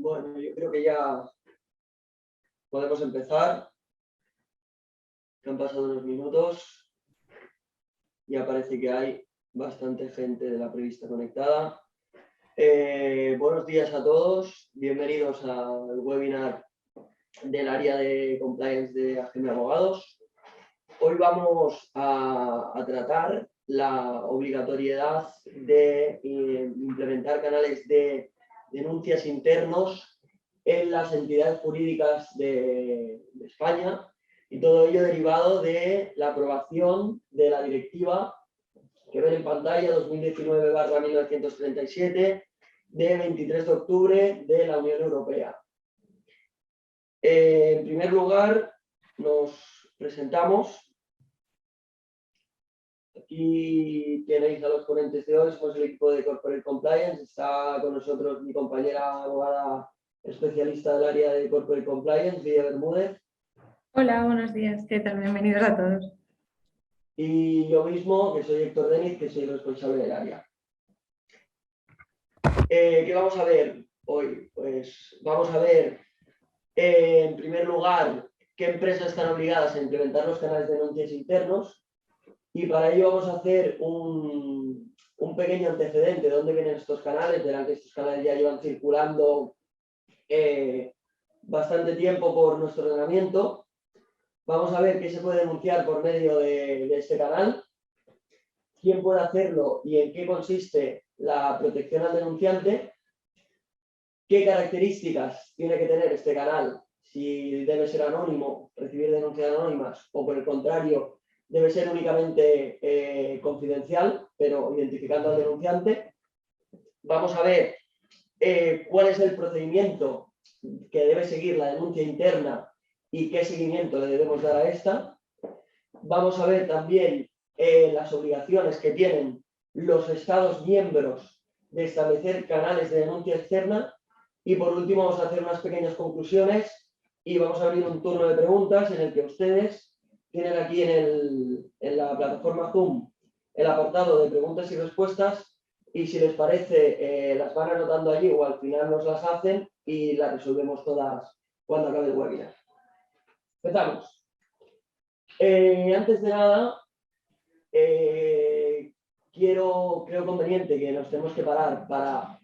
Bueno, yo creo que ya podemos empezar. Han pasado unos minutos. Ya parece que hay bastante gente de la prevista conectada. Buenos días a todos. Bienvenidos al webinar del área de compliance de AGM Abogados. Hoy vamos a tratar la obligatoriedad de implementar canales de denuncias internos en las entidades jurídicas de España, y todo ello derivado de la aprobación de la directiva que ven en pantalla 2019/1937 de 23 de octubre de la Unión Europea. En primer lugar, nos presentamos. Aquí tenéis a los ponentes de hoy, somos el equipo de Corporate Compliance. Está con nosotros mi compañera abogada especialista del área de Corporate Compliance, Lidia Bermúdez. Hola, buenos días, ¿qué tal? Bienvenidos a todos. Y yo mismo, que soy Héctor Deniz, que soy el responsable del área. ¿Qué vamos a ver hoy? Pues vamos a ver, en primer lugar, qué empresas están obligadas a implementar los canales de denuncias internos. Y para ello vamos a hacer un pequeño antecedente de dónde vienen estos canales. Verán que estos canales ya llevan circulando bastante tiempo por nuestro ordenamiento. Vamos a ver qué se puede denunciar por medio de este canal, quién puede hacerlo y en qué consiste la protección al denunciante, qué características tiene que tener este canal, si debe ser anónimo, recibir denuncias anónimas, o por el contrario, debe ser únicamente confidencial, pero identificando al denunciante. Vamos a ver cuál es el procedimiento que debe seguir la denuncia interna y qué seguimiento le debemos dar a esta. Vamos a ver también las obligaciones que tienen los Estados miembros de establecer canales de denuncia externa. Y por último vamos a hacer unas pequeñas conclusiones y vamos a abrir un turno de preguntas en el que ustedes tienen aquí en la plataforma Zoom el apartado de preguntas y respuestas, y si les parece las van anotando allí o al final nos las hacen y las resolvemos todas cuando acabe el webinar. Empezamos. Antes de nada, creo conveniente que nos tenemos que parar para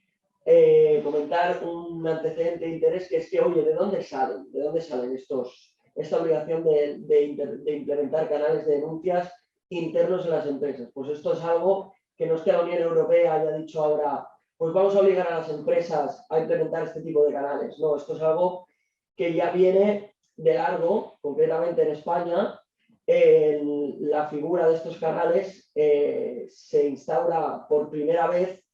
comentar un antecedente de interés, que es que, oye, ¿de dónde salen esta obligación de implementar canales de denuncias internos en las empresas? Pues esto es algo que no es que la Unión Europea haya dicho ahora, pues vamos a obligar a las empresas a implementar este tipo de canales. No, esto es algo que ya viene de largo, concretamente en España. La figura de estos canales se instaura por primera vez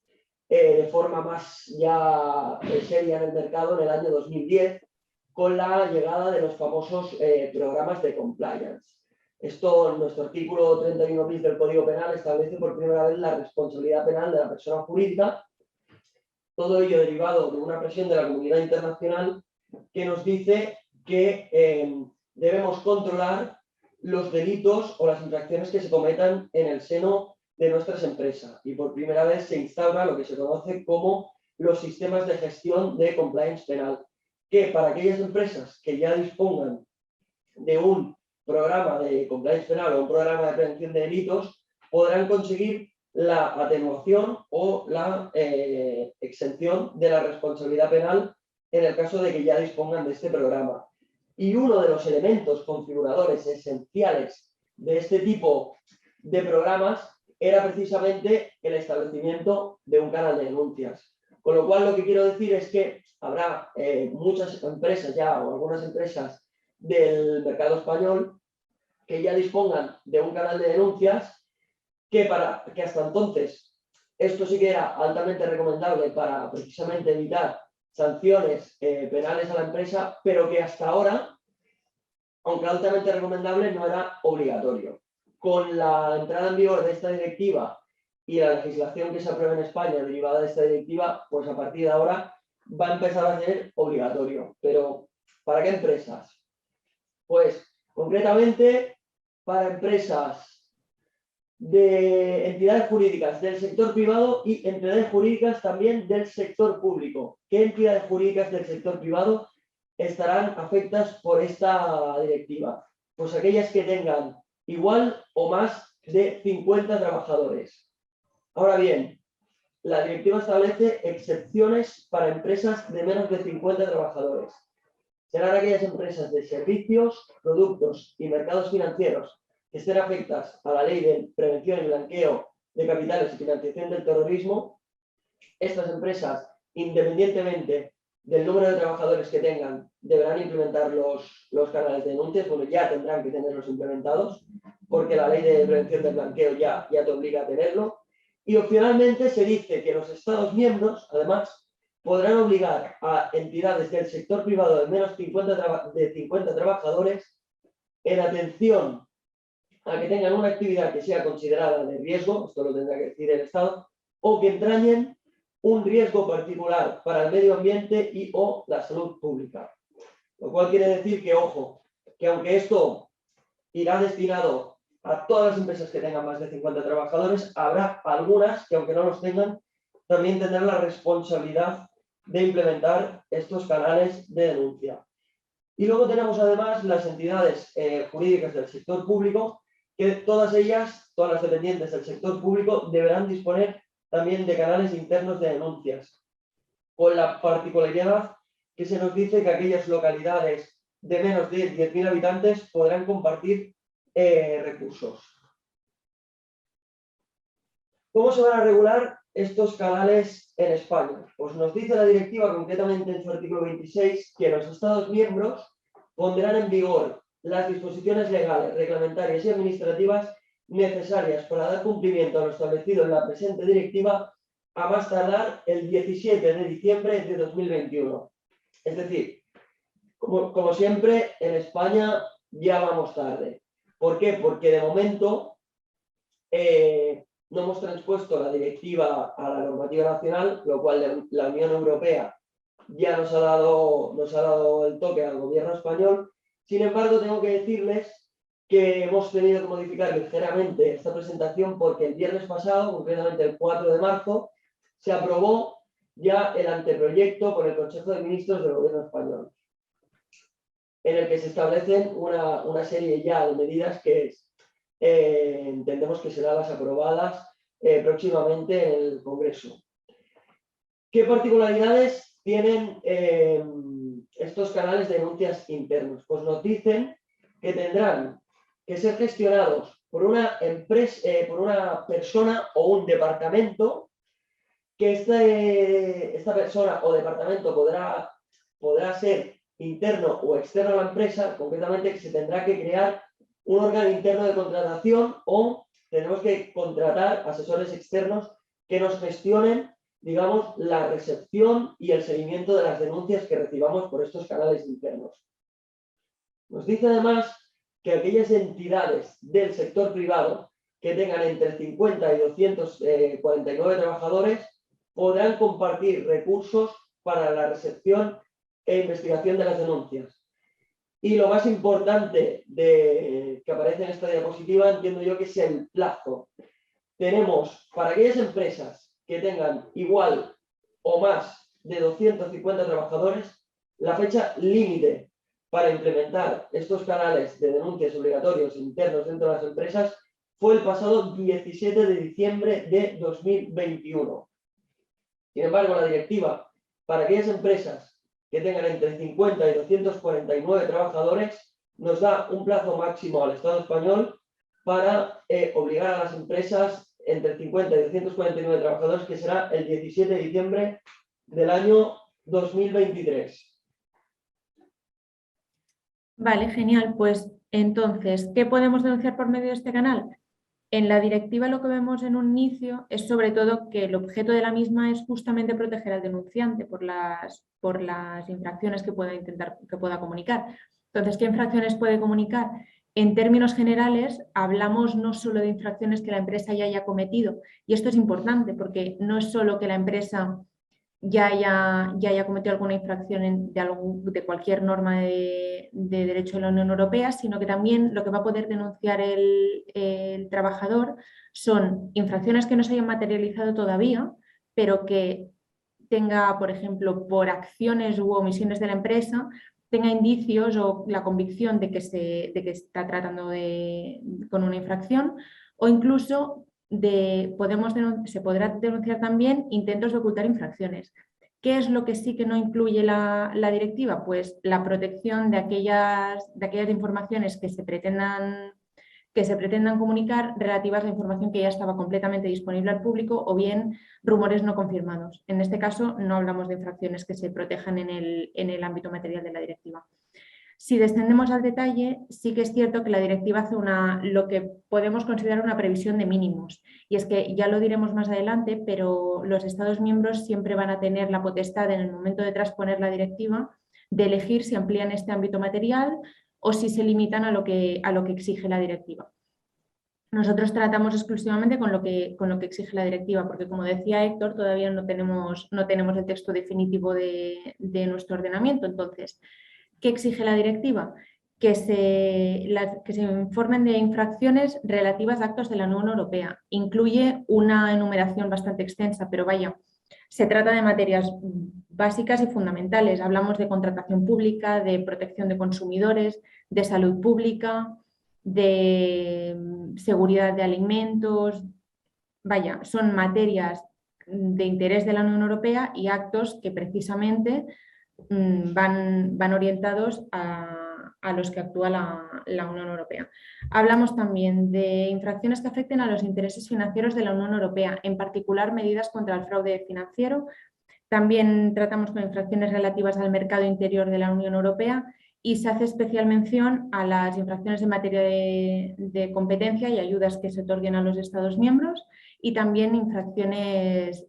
de forma más ya seria en el mercado en el año 2010, con la llegada de los famosos programas de compliance. Esto, en nuestro artículo 31 bis del Código Penal, establece por primera vez la responsabilidad penal de la persona jurídica, todo ello derivado de una presión de la comunidad internacional que nos dice que debemos controlar los delitos o las infracciones que se cometan en el seno de nuestras empresas, y por primera vez se instaura lo que se conoce como los sistemas de gestión de compliance penal, que para aquellas empresas que ya dispongan de un programa de compliance penal o un programa de prevención de delitos, podrán conseguir la atenuación o la exención de la responsabilidad penal en el caso de que ya dispongan de este programa. Y uno de los elementos configuradores esenciales de este tipo de programas era precisamente el establecimiento de un canal de denuncias. Con lo cual, lo que quiero decir es que habrá muchas empresas ya, o algunas empresas del mercado español, que ya dispongan de un canal de denuncias, que hasta entonces esto sí que era altamente recomendable para precisamente evitar sanciones penales a la empresa, pero que hasta ahora, aunque altamente recomendable, no era obligatorio. Con la entrada en vigor de esta directiva y la legislación que se aprueba en España derivada de esta directiva, pues a partir de ahora va a empezar a ser obligatorio. Pero, ¿para qué empresas? Pues, concretamente, para empresas de entidades jurídicas del sector privado y entidades jurídicas también del sector público. ¿Qué entidades jurídicas del sector privado estarán afectadas por esta directiva? Pues aquellas que tengan igual o más de 50 trabajadores. Ahora bien, la directiva establece excepciones para empresas de menos de 50 trabajadores. Serán aquellas empresas de servicios, productos y mercados financieros que estén afectas a la ley de prevención y blanqueo de capitales y financiación del terrorismo. Estas empresas, independientemente del número de trabajadores que tengan, deberán implementar los canales de denuncias. Bueno, ya tendrán que tenerlos implementados, porque la ley de prevención del blanqueo ya te obliga a tenerlo. Y opcionalmente se dice que los Estados miembros, además, podrán obligar a entidades del sector privado de menos de 50 trabajadores en atención a que tengan una actividad que sea considerada de riesgo, esto lo tendrá que decir el Estado, o que entrañen un riesgo particular para el medio ambiente y o la salud pública. Lo cual quiere decir que, ojo, que aunque esto irá destinado a todas las empresas que tengan más de 50 trabajadores, habrá algunas que, aunque no los tengan, también tendrán la responsabilidad de implementar estos canales de denuncia. Y luego tenemos además las entidades jurídicas del sector público, que todas ellas, todas las dependientes del sector público, deberán disponer también de canales internos de denuncias, con la particularidad que se nos dice que aquellas localidades de menos de 10.000 habitantes podrán compartir recursos. ¿Cómo se van a regular estos canales en España? Pues nos dice la directiva, concretamente en su artículo 26, que los Estados miembros pondrán en vigor las disposiciones legales, reglamentarias y administrativas necesarias para dar cumplimiento a lo establecido en la presente directiva a más tardar el 17 de diciembre de 2021. Es decir, como siempre, en España ya vamos tarde. ¿Por qué? Porque de momento no hemos transpuesto la directiva a la normativa nacional, lo cual la Unión Europea ya nos ha dado el toque al gobierno español. Sin embargo, tengo que decirles que hemos tenido que modificar ligeramente esta presentación porque el viernes pasado, concretamente el 4 de marzo, se aprobó ya el anteproyecto por el Consejo de Ministros del Gobierno español, en el que se establecen una serie ya de medidas que entendemos que serán las aprobadas próximamente en el Congreso. ¿Qué particularidades tienen estos canales de denuncias internos? Pues nos dicen que tendrán que ser gestionados por una empresa, por una persona o un departamento, que esta persona o departamento podrá ser interno o externo a la empresa, concretamente que se tendrá que crear un órgano interno de contratación o tenemos que contratar asesores externos que nos gestionen, digamos, la recepción y el seguimiento de las denuncias que recibamos por estos canales internos. Nos dice además que aquellas entidades del sector privado que tengan entre 50 y 249 trabajadores podrán compartir recursos para la recepción e investigación de las denuncias. Y lo más importante que aparece en esta diapositiva, entiendo yo que es el plazo. Tenemos para aquellas empresas que tengan igual o más de 250 trabajadores, la fecha límite para implementar estos canales de denuncias obligatorios internos dentro de las empresas fue el pasado 17 de diciembre de 2021. Sin embargo, la directiva para aquellas empresas que tengan entre 50 y 249 trabajadores nos da un plazo máximo al Estado español para obligar a las empresas entre 50 y 249 trabajadores, que será el 17 de diciembre del año 2023. Vale, genial. Pues entonces, ¿qué podemos denunciar por medio de este canal? En la directiva lo que vemos en un inicio es sobre todo que el objeto de la misma es justamente proteger al denunciante por las infracciones que pueda comunicar. Entonces, ¿qué infracciones puede comunicar? En términos generales, hablamos no solo de infracciones que la empresa ya haya cometido, y esto es importante porque no es solo que la empresa ya haya cometido alguna infracción de cualquier norma de derecho de la Unión Europea, sino que también lo que va a poder denunciar el trabajador son infracciones que no se hayan materializado todavía, pero que tenga, por ejemplo, por acciones u omisiones de la empresa, tenga indicios o la convicción de que se está tratando con una infracción, o incluso se podrá denunciar también intentos de ocultar infracciones. ¿Qué es lo que sí que no incluye la directiva? Pues la protección de aquellas informaciones que se pretendan comunicar relativas a la información que ya estaba completamente disponible al público o bien rumores no confirmados. En este caso no hablamos de infracciones que se protejan en el ámbito material de la directiva. Si descendemos al detalle, sí que es cierto que la directiva hace lo que podemos considerar una previsión de mínimos. Y es que ya lo diremos más adelante, pero los Estados miembros siempre van a tener la potestad en el momento de transponer la directiva de elegir si amplían este ámbito material o si se limitan a lo que exige la directiva. Nosotros tratamos exclusivamente con lo que exige la directiva, porque como decía Héctor, todavía no tenemos el texto definitivo de nuestro ordenamiento. Entonces, ¿qué exige la directiva? Que se informen de infracciones relativas a actos de la Unión Europea. Incluye una enumeración bastante extensa, pero vaya, se trata de materias básicas y fundamentales. Hablamos de contratación pública, de protección de consumidores, de salud pública, de seguridad de alimentos. Vaya, son materias de interés de la Unión Europea y actos que precisamente van orientados a los que actúa la Unión Europea. Hablamos también de infracciones que afecten a los intereses financieros de la Unión Europea, en particular medidas contra el fraude financiero. También tratamos con infracciones relativas al mercado interior de la Unión Europea y se hace especial mención a las infracciones en materia de competencia y ayudas que se otorguen a los Estados miembros y también infracciones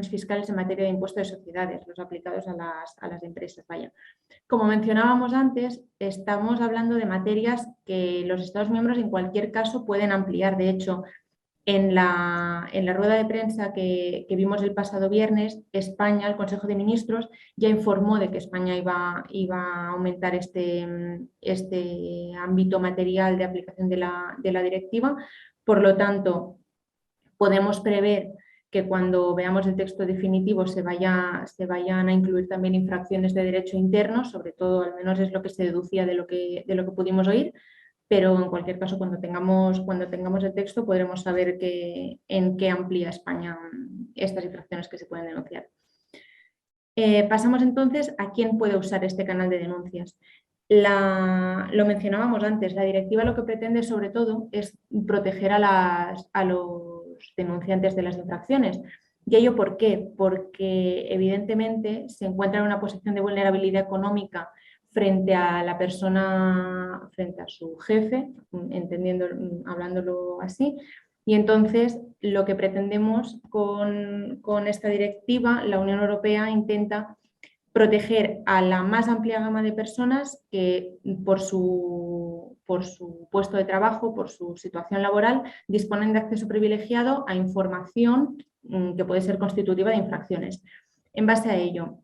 fiscales en materia de impuesto de sociedades, los aplicados a las empresas. Vaya. Como mencionábamos antes, estamos hablando de materias que los Estados miembros en cualquier caso pueden ampliar. De hecho, en la rueda de prensa que vimos el pasado viernes, España, el Consejo de Ministros, ya informó de que España iba a aumentar este ámbito material de aplicación de la directiva. Por lo tanto, podemos prever que cuando veamos el texto definitivo se vayan a incluir también infracciones de derecho interno, sobre todo, al menos es lo que se deducía de lo que pudimos oír, pero en cualquier caso cuando tengamos el texto podremos saber en qué amplía España estas infracciones que se pueden denunciar. Pasamos entonces a quién puede usar este canal de denuncias. Lo mencionábamos antes, la directiva lo que pretende sobre todo es proteger a los denunciantes de las infracciones. ¿Y ello por qué? Porque evidentemente se encuentra en una posición de vulnerabilidad económica frente a la persona, frente a su jefe, hablándolo así. Y entonces lo que pretendemos con esta directiva, la Unión Europea intenta proteger a la más amplia gama de personas que por su puesto de trabajo, por su situación laboral, disponen de acceso privilegiado a información que puede ser constitutiva de infracciones. En base a ello,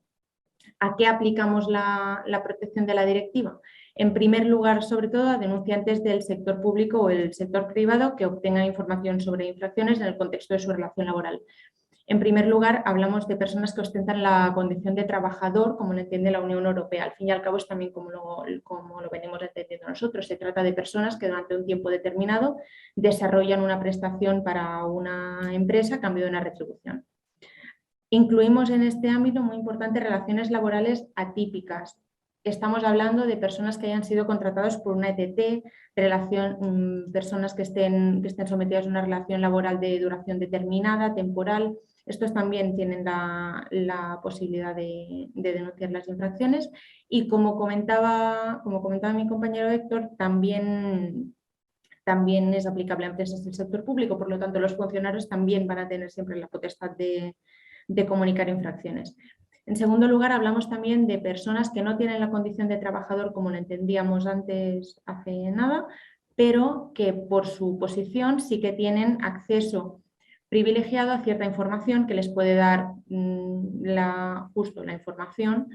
¿a qué aplicamos la protección de la directiva? En primer lugar, sobre todo, a denunciantes del sector público o el sector privado que obtengan información sobre infracciones en el contexto de su relación laboral. En primer lugar, hablamos de personas que ostentan la condición de trabajador, como lo entiende la Unión Europea. Al fin y al cabo es también como lo venimos entendiendo nosotros. Se trata de personas que durante un tiempo determinado desarrollan una prestación para una empresa a cambio de una retribución. Incluimos en este ámbito, muy importante, relaciones laborales atípicas. Estamos hablando de personas que hayan sido contratadas por una ETT, personas que estén sometidas a una relación laboral de duración determinada, temporal. Estos también tienen la posibilidad de denunciar las infracciones y como comentaba mi compañero Héctor, también es aplicable a empresas del sector público, por lo tanto los funcionarios también van a tener siempre la potestad de comunicar infracciones. En segundo lugar, hablamos también de personas que no tienen la condición de trabajador como lo entendíamos antes hace nada, pero que por su posición sí que tienen acceso privilegiado a cierta información que les puede dar justo la información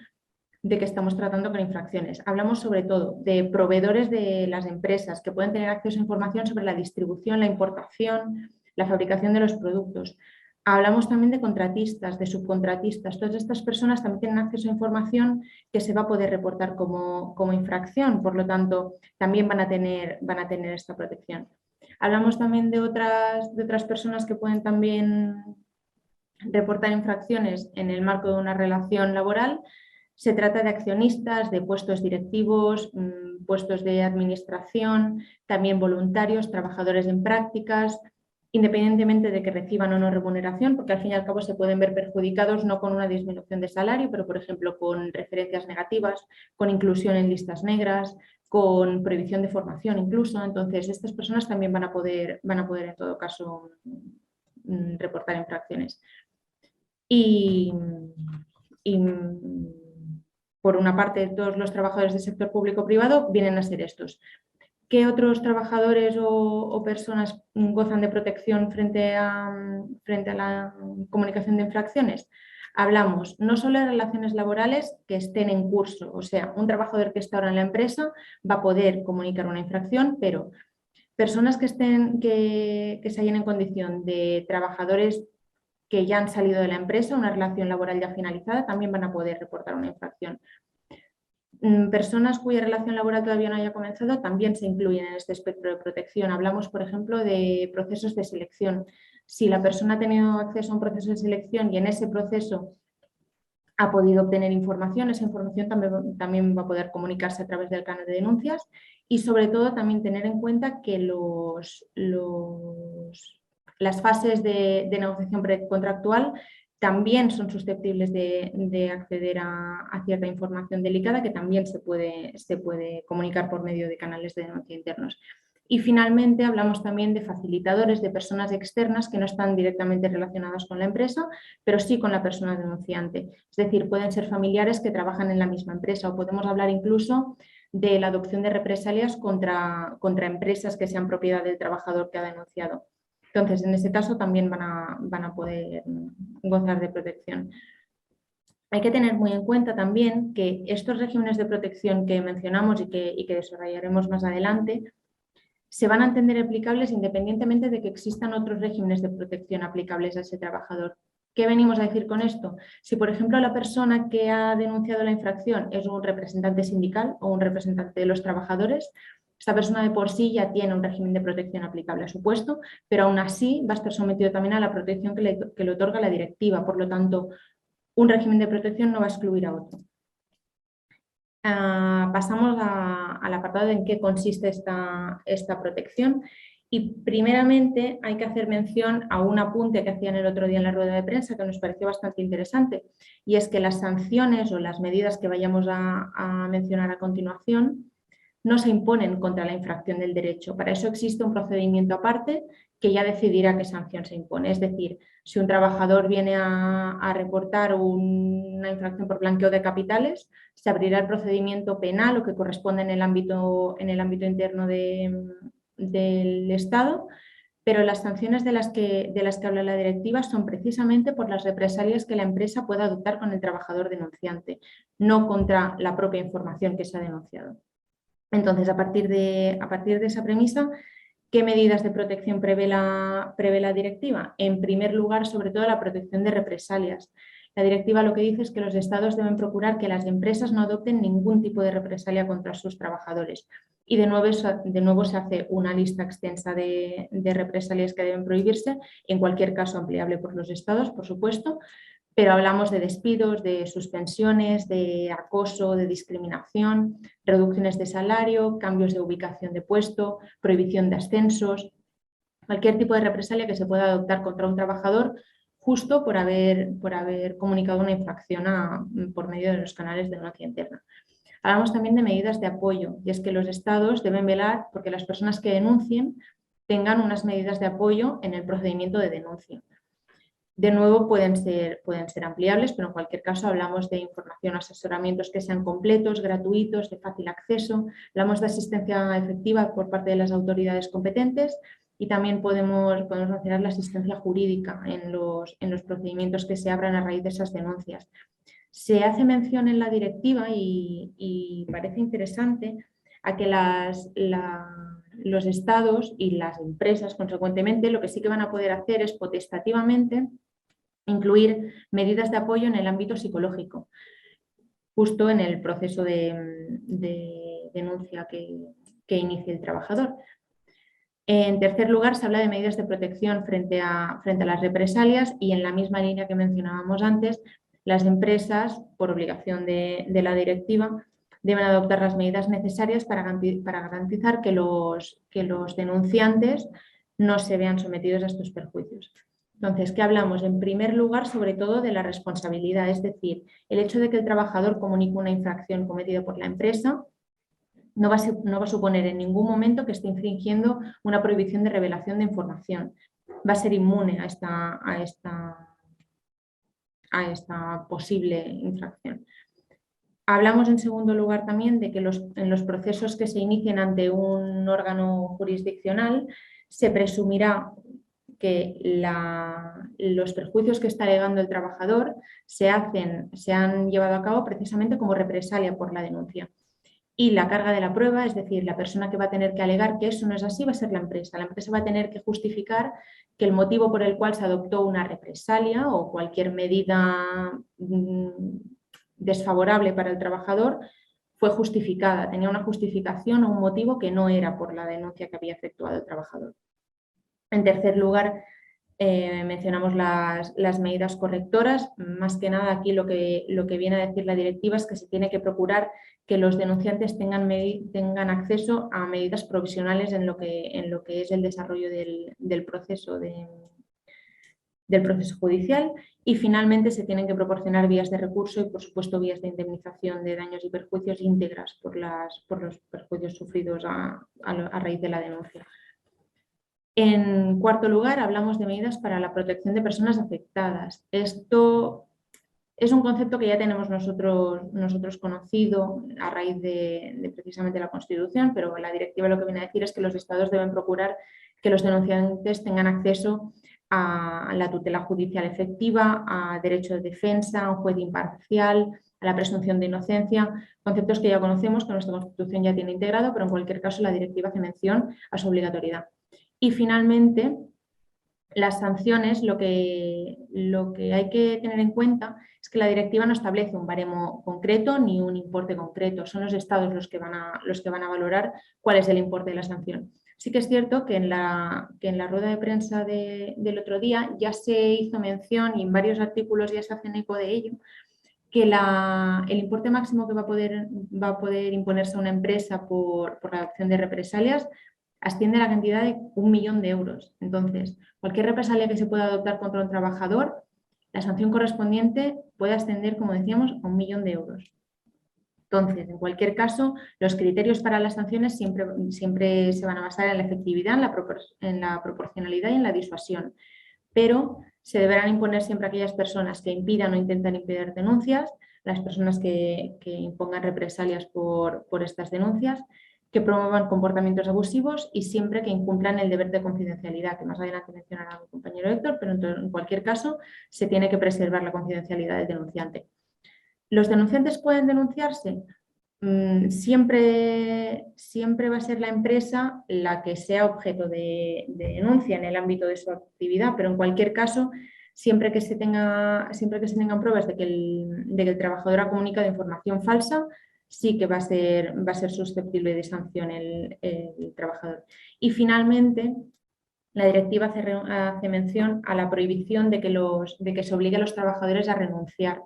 de que estamos tratando con infracciones. Hablamos sobre todo de proveedores de las empresas que pueden tener acceso a información sobre la distribución, la importación, la fabricación de los productos. Hablamos también de contratistas, de subcontratistas. Todas estas personas también tienen acceso a información que se va a poder reportar como infracción, por lo tanto, también van a tener esta protección. Hablamos también de otras personas que pueden también reportar infracciones en el marco de una relación laboral. Se trata de accionistas, de puestos directivos, puestos de administración, también voluntarios, trabajadores en prácticas, independientemente de que reciban o no remuneración, porque al fin y al cabo se pueden ver perjudicados no con una disminución de salario, pero por ejemplo con referencias negativas, con inclusión en listas negras, con prohibición de formación incluso. Entonces, estas personas también van a poder en todo caso reportar infracciones. Y por una parte, todos los trabajadores del sector público-privado vienen a ser estos. ¿Qué otros trabajadores o personas gozan de protección frente a la comunicación de infracciones? Hablamos no solo de relaciones laborales que estén en curso, o sea, un trabajador que está ahora en la empresa va a poder comunicar una infracción, pero personas que se hallen en condición de trabajadores que ya han salido de la empresa, una relación laboral ya finalizada, también van a poder reportar una infracción. Personas cuya relación laboral todavía no haya comenzado también se incluyen en este espectro de protección. Hablamos, por ejemplo, de procesos de selección. Si la persona ha tenido acceso a un proceso de selección y en ese proceso ha podido obtener información, esa información también va a poder comunicarse a través del canal de denuncias y sobre todo también tener en cuenta que las fases de negociación precontractual también son susceptibles de acceder a cierta información delicada que también se puede comunicar por medio de canales de denuncia internos. Y finalmente hablamos también de facilitadores, de personas externas que no están directamente relacionadas con la empresa, pero sí con la persona denunciante. Es decir, pueden ser familiares que trabajan en la misma empresa o podemos hablar incluso de la adopción de represalias contra empresas que sean propiedad del trabajador que ha denunciado. Entonces, en ese caso también van a poder gozar de protección. Hay que tener muy en cuenta también que estos regímenes de protección que mencionamos y que desarrollaremos más adelante se van a entender aplicables independientemente de que existan otros regímenes de protección aplicables a ese trabajador. ¿Qué venimos a decir con esto? Si, por ejemplo, la persona que ha denunciado la infracción es un representante sindical o un representante de los trabajadores, esta persona de por sí ya tiene un régimen de protección aplicable a su puesto, pero aún así va a estar sometido también a la protección que le otorga la directiva. Por lo tanto, un régimen de protección no va a excluir a otro. Pasamos al apartado de en qué consiste esta protección. Y primeramente hay que hacer mención a un apunte que hacían el otro día en la rueda de prensa que nos pareció bastante interesante, y es que las sanciones o las medidas que vayamos a mencionar a continuación no se imponen contra la infracción del derecho. Para eso existe un procedimiento aparte que ya decidirá qué sanción se impone. Es decir, si un trabajador viene a reportar una infracción por blanqueo de capitales, se abrirá el procedimiento penal o que corresponde en el ámbito interno del Estado, pero las sanciones de las que habla la directiva son precisamente por las represalias que la empresa pueda adoptar con el trabajador denunciante, no contra la propia información que se ha denunciado. Entonces, a partir de esa premisa, ¿qué medidas de protección prevé la directiva? En primer lugar, sobre todo, la protección de represalias. La directiva lo que dice es que los Estados deben procurar que las empresas no adopten ningún tipo de represalia contra sus trabajadores. Y de nuevo se hace una lista extensa de represalias que deben prohibirse, en cualquier caso ampliable por los Estados, por supuesto, pero hablamos de despidos, de suspensiones, de acoso, de discriminación, reducciones de salario, cambios de ubicación de puesto, prohibición de ascensos, cualquier tipo de represalia que se pueda adoptar contra un trabajador justo por haber comunicado una infracción por medio de los canales de denuncia interna. Hablamos también de medidas de apoyo, y es que los Estados deben velar porque las personas que denuncien tengan unas medidas de apoyo en el procedimiento de denuncia. De nuevo, pueden ser ampliables, pero en cualquier caso hablamos de información, asesoramientos que sean completos, gratuitos, de fácil acceso. Hablamos de asistencia efectiva por parte de las autoridades competentes y también podemos considerar la asistencia jurídica en los procedimientos que se abran a raíz de esas denuncias. Se hace mención en la directiva y parece interesante a que los estados y las empresas, consecuentemente, lo que sí que van a poder hacer es potestativamente incluir medidas de apoyo en el ámbito psicológico, justo en el proceso de denuncia que inicie el trabajador. En tercer lugar, se habla de medidas de protección frente a las represalias y en la misma línea que mencionábamos antes, las empresas, por obligación de la directiva, deben adoptar las medidas necesarias para garantizar que los denunciantes no se vean sometidos a estos perjuicios. Entonces, ¿qué hablamos? En primer lugar, sobre todo, de la responsabilidad, es decir, el hecho de que el trabajador comunique una infracción cometida por la empresa no va a suponer en ningún momento que esté infringiendo una prohibición de revelación de información. Va a ser inmune a esta posible infracción. Hablamos en segundo lugar también de que en los procesos que se inicien ante un órgano jurisdiccional se presumirá que los perjuicios que está alegando el trabajador se han llevado a cabo precisamente como represalia por la denuncia. Y la carga de la prueba, es decir, la persona que va a tener que alegar que eso no es así, va a ser la empresa. La empresa va a tener que justificar que el motivo por el cual se adoptó una represalia o cualquier medida desfavorable para el trabajador fue justificada, tenía una justificación o un motivo que no era por la denuncia que había efectuado el trabajador. En tercer lugar, mencionamos las medidas correctoras. Más que nada aquí lo que viene a decir la directiva es que se tiene que procurar que los denunciantes tengan acceso a medidas provisionales en lo que es el desarrollo del proceso judicial, y finalmente se tienen que proporcionar vías de recurso y, por supuesto, vías de indemnización de daños y perjuicios íntegras por los perjuicios sufridos a raíz de la denuncia. En cuarto lugar, hablamos de medidas para la protección de personas afectadas. Esto es un concepto que ya tenemos nosotros conocido a raíz de precisamente la Constitución, pero la directiva lo que viene a decir es que los estados deben procurar que los denunciantes tengan acceso a la tutela judicial efectiva, a derecho de defensa, a un juez imparcial, a la presunción de inocencia, conceptos que ya conocemos, que nuestra Constitución ya tiene integrado, pero en cualquier caso la directiva hace mención a su obligatoriedad. Y finalmente, las sanciones, lo que hay que tener en cuenta es que la directiva no establece un baremo concreto ni un importe concreto. Son los estados los que van a valorar cuál es el importe de la sanción. Sí que es cierto que en la rueda de prensa del otro día ya se hizo mención, y en varios artículos ya se hacen eco de ello, que el importe máximo que va a poder imponerse a una empresa por la adopción de represalias asciende a la cantidad de 1 millón de euros. Entonces, cualquier represalia que se pueda adoptar contra un trabajador, la sanción correspondiente puede ascender, como decíamos, a 1 millón de euros. Entonces, en cualquier caso, los criterios para las sanciones siempre se van a basar en la efectividad, en la proporcionalidad y en la disuasión. Pero se deberán imponer siempre a aquellas personas que impidan o intenten impedir denuncias, las personas que impongan represalias por estas denuncias, que promuevan comportamientos abusivos y siempre que incumplan el deber de confidencialidad, que más adelante mencionará mi compañero Héctor, pero en cualquier caso se tiene que preservar la confidencialidad del denunciante. ¿Los denunciantes pueden denunciarse? Siempre va a ser la empresa la que sea objeto de denuncia en el ámbito de su actividad, pero en cualquier caso, siempre que se tengan pruebas de que el trabajador ha comunicado información falsa, sí que va a ser susceptible de sanción el trabajador. Y finalmente, la directiva hace mención a la prohibición de que se obligue a los trabajadores a renunciar.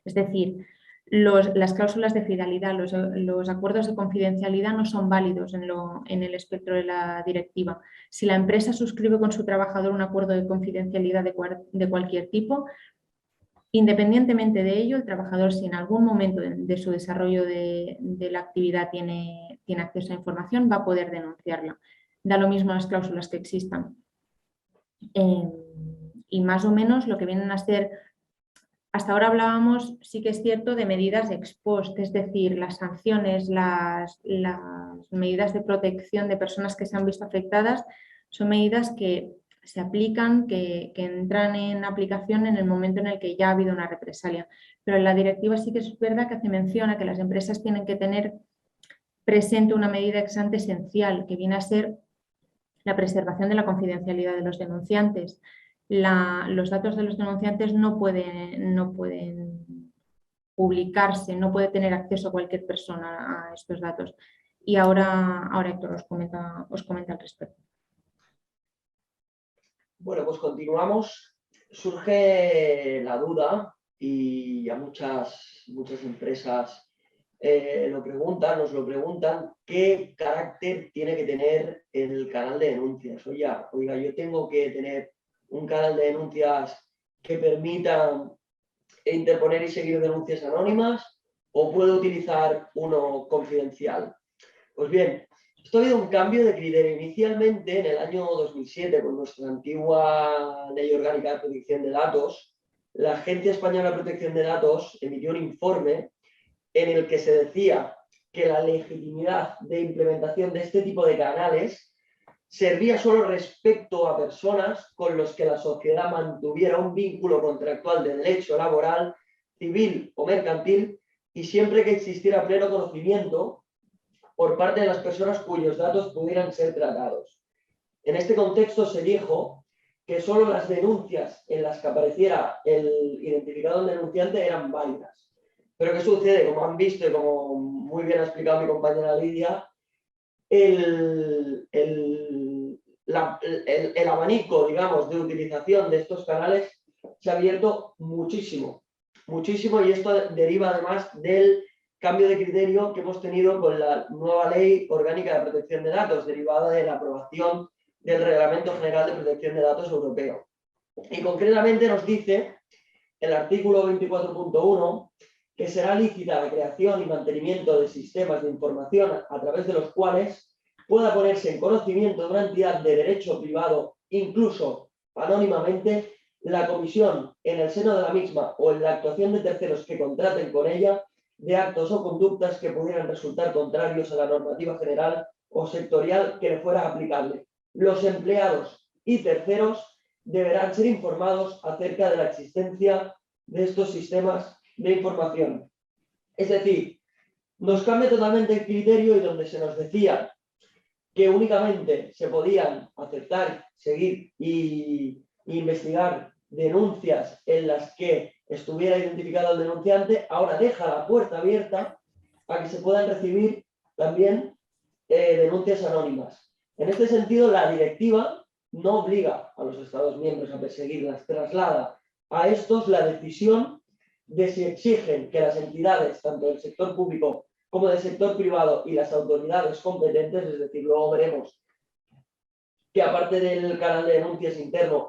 Es decir, las cláusulas de fidelidad, los acuerdos de confidencialidad no son válidos en el espectro de la directiva. Si la empresa suscribe con su trabajador un acuerdo de confidencialidad de cualquier tipo, independientemente de ello, el trabajador, si en algún momento de su desarrollo de la actividad tiene acceso a información, va a poder denunciarla. Da lo mismo las cláusulas que existan. Y más o menos lo que vienen a ser, hasta ahora hablábamos, sí que es cierto, de medidas ex post, es decir, las sanciones, las medidas de protección de personas que se han visto afectadas Son medidas que se aplican, que entran en aplicación en el momento en el que ya ha habido una represalia. Pero en la directiva sí que es verdad que hace mención a que las empresas tienen que tener presente una medida ex ante esencial, que viene a ser la preservación de la confidencialidad de los denunciantes. Los datos de los denunciantes no pueden publicarse, no puede tener acceso a cualquier persona a estos datos. Y ahora Héctor os comenta al respecto. Bueno, pues continuamos. Surge la duda y ya muchas empresas nos lo preguntan, ¿qué carácter tiene que tener el canal de denuncias? Oiga, yo tengo que tener un canal de denuncias que permita interponer y seguir denuncias anónimas, o puedo utilizar uno confidencial. Pues bien, esto ha habido un cambio de criterio. Inicialmente, en el año 2007, con nuestra antigua Ley Orgánica de Protección de Datos, la Agencia Española de Protección de Datos emitió un informe en el que se decía que la legitimidad de implementación de este tipo de canales servía solo respecto a personas con los que la sociedad mantuviera un vínculo contractual de derecho laboral, civil o mercantil, y siempre que existiera pleno conocimiento por parte de las personas cuyos datos pudieran ser tratados. En este contexto se dijo que solo las denuncias en las que apareciera el identificado del denunciante eran válidas. Pero ¿qué sucede? Como han visto y como muy bien ha explicado mi compañera Lidia, el abanico, digamos, de utilización de estos canales se ha abierto muchísimo, y esto deriva además del cambio de criterio que hemos tenido con la nueva Ley Orgánica de Protección de Datos, derivada de la aprobación del Reglamento General de Protección de Datos Europeo. Y concretamente nos dice el artículo 24.1 que será lícita la creación y mantenimiento de sistemas de información a través de los cuales pueda ponerse en conocimiento de una entidad de derecho privado, incluso anónimamente, la comisión en el seno de la misma o en la actuación de terceros que contraten con ella de actos o conductas que pudieran resultar contrarios a la normativa general o sectorial que le fuera aplicable. Los empleados y terceros deberán ser informados acerca de la existencia de estos sistemas de información. Es decir, nos cambia totalmente el criterio, y donde se nos decía que únicamente se podían aceptar, seguir e investigar denuncias en las que estuviera identificado el denunciante, ahora deja la puerta abierta a que se puedan recibir también denuncias anónimas. En este sentido, la directiva no obliga a los Estados miembros a perseguirlas, traslada a estos la decisión de si exigen que las entidades, tanto del sector público como del sector privado, y las autoridades competentes, es decir, luego veremos que aparte del canal de denuncias interno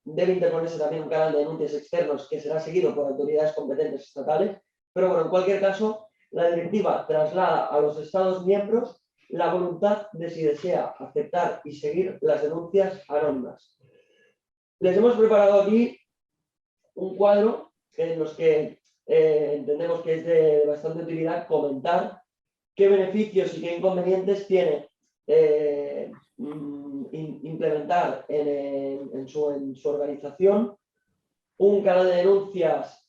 debe interponerse también un canal de denuncias externos que será seguido por autoridades competentes estatales, pero bueno, en cualquier caso, la directiva traslada a los Estados miembros la voluntad de si desea aceptar y seguir las denuncias anónimas. Les hemos preparado aquí un cuadro en los que entendemos que es de bastante utilidad comentar qué beneficios y qué inconvenientes tiene implementar en su organización un canal de denuncias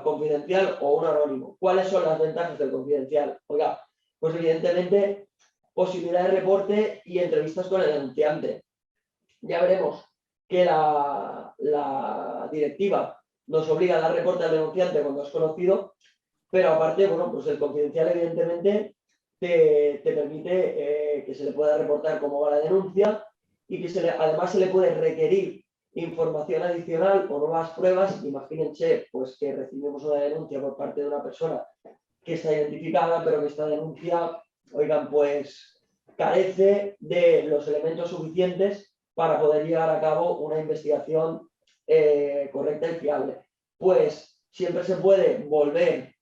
confidencial o un anónimo. ¿Cuáles son las ventajas del confidencial? Oiga, pues evidentemente posibilidad de reporte y entrevistas con el denunciante. Ya veremos que la directiva nos obliga a dar reporte al denunciante cuando es conocido, pero aparte, bueno, pues el confidencial evidentemente te permite que se le pueda reportar cómo va la denuncia, y que además se le puede requerir información adicional o nuevas pruebas. Imagínense pues que recibimos una denuncia por parte de una persona que está identificada, pero que esta denuncia, oigan, pues carece de los elementos suficientes para poder llevar a cabo una investigación correcta y fiable. Pues siempre se puede volver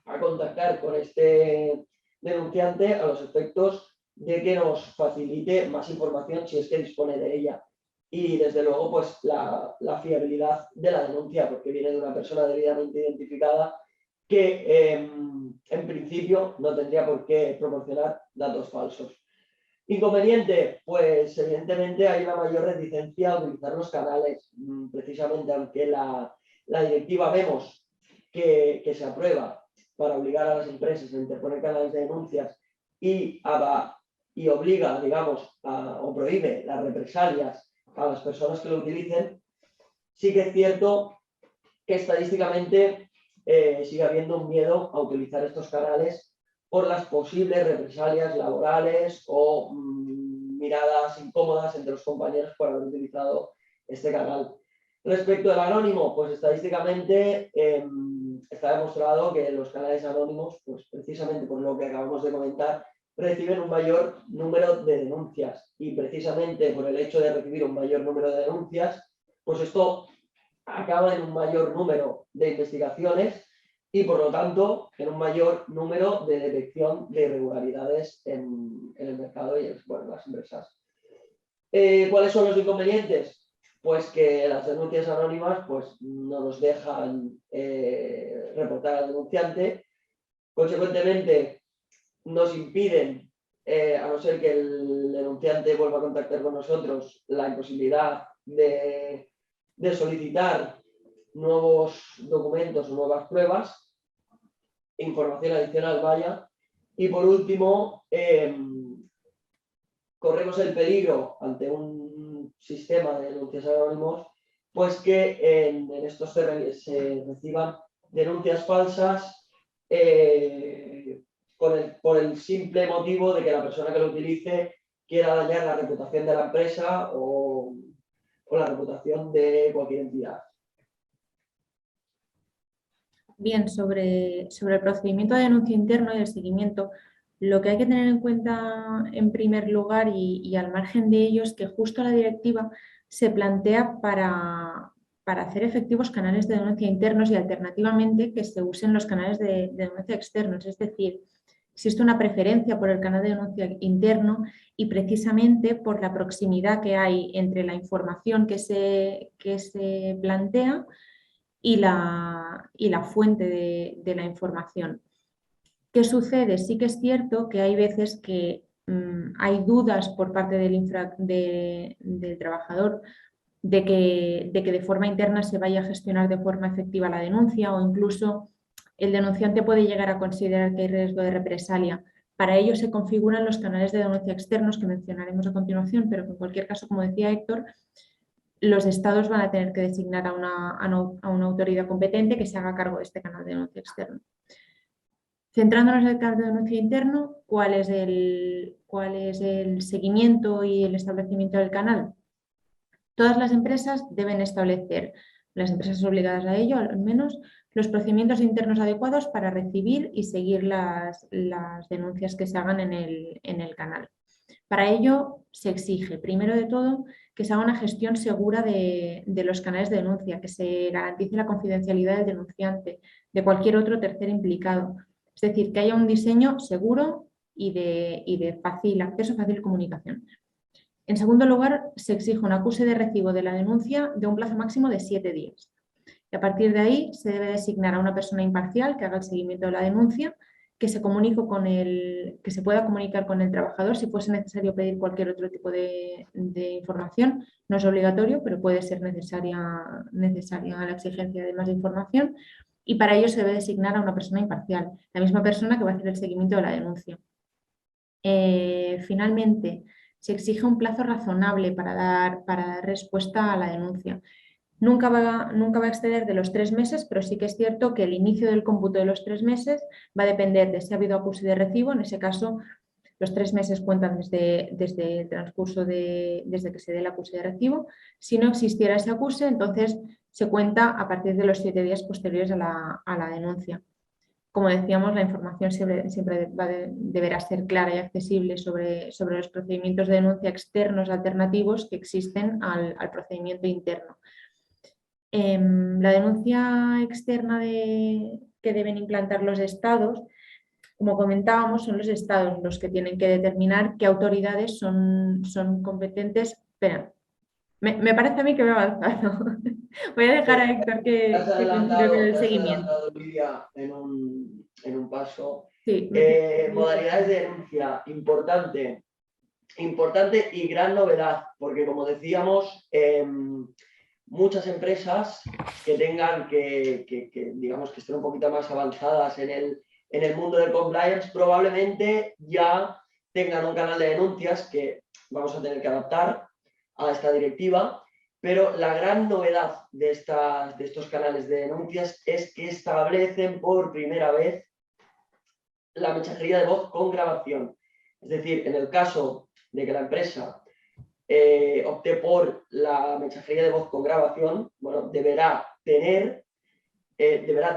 a contactar con este denunciante a los efectos de que nos facilite más información si es que dispone de ella. Y desde luego, pues la fiabilidad de la denuncia, porque viene de una persona debidamente identificada que en principio no tendría por qué proporcionar datos falsos. Inconveniente, pues evidentemente hay una mayor reticencia a utilizar los canales, precisamente aunque la directiva vemos que se aprueba para obligar a las empresas a interponer canales de denuncias y obliga, digamos, o prohíbe las represalias a las personas que lo utilicen. Sí que es cierto que estadísticamente sigue habiendo un miedo a utilizar estos canales por las posibles represalias laborales o miradas incómodas entre los compañeros por haber utilizado este canal. Respecto del anónimo, pues estadísticamente está demostrado que los canales anónimos, pues precisamente por lo que acabamos de comentar, reciben un mayor número de denuncias, y precisamente por el hecho de recibir un mayor número de denuncias, pues esto acaba en un mayor número de investigaciones y por lo tanto en un mayor número de detección de irregularidades en el mercado y en las empresas. ¿Cuáles son los inconvenientes? Pues que las denuncias anónimas pues, no nos dejan reportar al denunciante, consecuentemente nos impiden, a no ser que el denunciante vuelva a contactar con nosotros, la imposibilidad de solicitar nuevos documentos o nuevas pruebas, información adicional, vaya. Y por último, corremos el peligro ante un sistema de denuncias anónimos, pues que en estos se reciban denuncias falsas por el simple motivo de que la persona que lo utilice quiera dañar la reputación de la empresa o la reputación de cualquier entidad. Bien, sobre el procedimiento de denuncia interno y el seguimiento, lo que hay que tener en cuenta en primer lugar y al margen de ello es que justo la directiva se plantea para hacer efectivos canales de denuncia internos y alternativamente que se usen los canales de denuncia externos. Es decir, existe una preferencia por el canal de denuncia interno y precisamente por la proximidad que hay entre la información que se plantea y la fuente de la información. ¿Qué sucede? Sí que es cierto que hay veces que hay dudas por parte del trabajador de que de forma interna se vaya a gestionar de forma efectiva la denuncia o incluso el denunciante puede llegar a considerar que hay riesgo de represalia. Para ello se configuran los canales de denuncia externos que mencionaremos a continuación, pero en cualquier caso, como decía Héctor, los estados van a tener que designar a una autoridad competente que se haga cargo de este canal de denuncia externo. Centrándonos en el canal de denuncia interno, ¿cuál es el seguimiento y el establecimiento del canal? Todas las empresas deben establecer, las empresas obligadas a ello, al menos, los procedimientos internos adecuados para recibir y seguir las denuncias que se hagan en el canal. Para ello se exige, primero de todo, que se haga una gestión segura de los canales de denuncia, que se garantice la confidencialidad del denunciante, de cualquier otro tercero implicado. Es decir, que haya un diseño seguro y de fácil acceso, fácil comunicación. En segundo lugar, se exige un acuse de recibo de la denuncia de un plazo máximo de 7 días. Y a partir de ahí se debe designar a una persona imparcial que haga el seguimiento de la denuncia, que se pueda comunicar con el trabajador si fuese necesario pedir cualquier otro tipo de información. No es obligatorio, pero puede ser necesaria la exigencia de más información. Y para ello se debe designar a una persona imparcial, la misma persona que va a hacer el seguimiento de la denuncia. Finalmente, se exige un plazo razonable para dar respuesta a la denuncia. Nunca va a exceder de los 3 meses, pero sí que es cierto que el inicio del cómputo de los 3 meses va a depender de si ha habido acuse de recibo. En ese caso, los 3 meses cuentan desde el transcurso desde que se dé el acuse de recibo. Si no existiera ese acuse, entonces se cuenta a partir de los 7 días posteriores a la denuncia. Como decíamos, la información siempre deberá ser clara y accesible sobre los procedimientos de denuncia externos alternativos que existen al procedimiento interno. La denuncia externa que deben implantar los estados, como comentábamos, son los estados los que tienen que determinar qué autoridades son competentes. Espera, me parece a mí que me he avanzado. Voy a dejar a Héctor que continúe el seguimiento. En un paso. Sí, Modalidades de denuncia, importante. importante y gran novedad, porque como decíamos, muchas empresas que tengan digamos que estén un poquito más avanzadas en el mundo del compliance probablemente ya tengan un canal de denuncias que vamos a tener que adaptar a esta directiva, pero la gran novedad de estos canales de denuncias es que establecen por primera vez la mensajería de voz con grabación. Es decir, en el caso de que la empresa opte por la mensajería de voz con grabación, bueno, deberá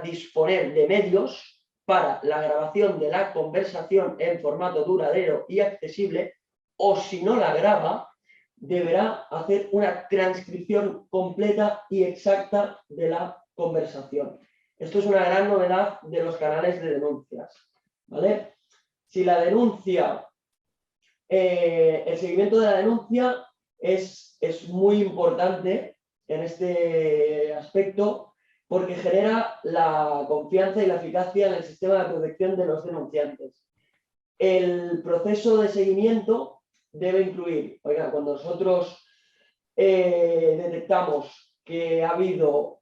disponer de medios para la grabación de la conversación en formato duradero y accesible, o si no la graba, deberá hacer una transcripción completa y exacta de la conversación. Esto es una gran novedad de los canales de denuncias, ¿vale? Si la denuncia, el seguimiento de la denuncia es muy importante en este aspecto porque genera la confianza y la eficacia en el sistema de protección de los denunciantes. El proceso de seguimiento debe incluir, oiga, cuando nosotros detectamos que ha habido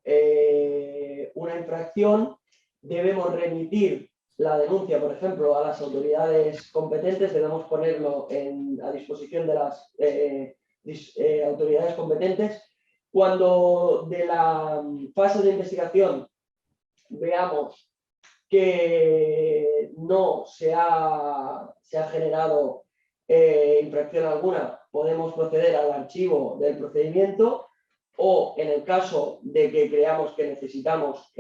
una infracción, debemos remitir la denuncia, por ejemplo, a las autoridades competentes, debemos ponerlo a disposición de las autoridades competentes. Cuando de la fase de investigación veamos que no se ha generado infracción alguna, podemos proceder al archivo del procedimiento, o en el caso de que creamos que necesitamos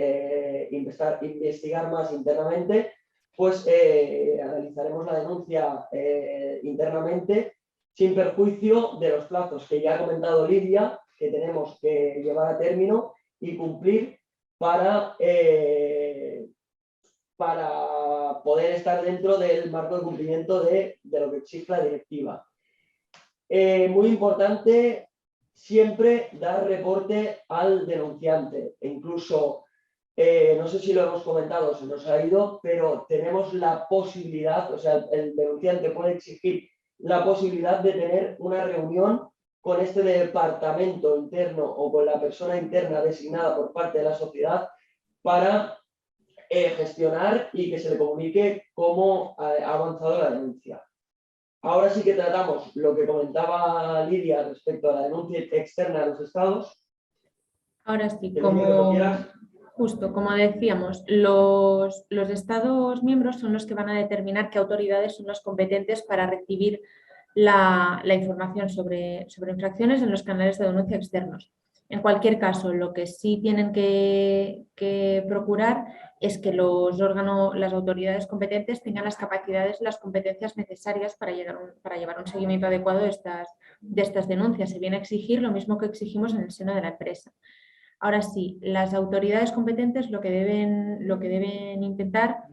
investigar más internamente, pues analizaremos la denuncia internamente sin perjuicio de los plazos que ya ha comentado Lidia, que tenemos que llevar a término y cumplir para poder estar dentro del marco de cumplimiento de lo que exige la directiva. Muy importante siempre dar reporte al denunciante. E incluso, no sé si lo hemos comentado, se nos ha ido, pero tenemos la posibilidad, o sea, el denunciante puede exigir la posibilidad de tener una reunión con este departamento interno o con la persona interna designada por parte de la sociedad para gestionar y que se le comunique cómo ha avanzado la denuncia. Ahora sí que tratamos lo que comentaba Lidia respecto a la denuncia externa a los estados. Ahora sí, justo como decíamos, los estados miembros son los que van a determinar qué autoridades son las competentes para recibir la información sobre infracciones en los canales de denuncia externos. En cualquier caso, lo que sí tienen que procurar es que las autoridades competentes tengan las capacidades, las competencias necesarias para llevar un seguimiento adecuado de estas denuncias. Se viene a exigir lo mismo que exigimos en el seno de la empresa. Ahora sí, las autoridades competentes lo que deben intentar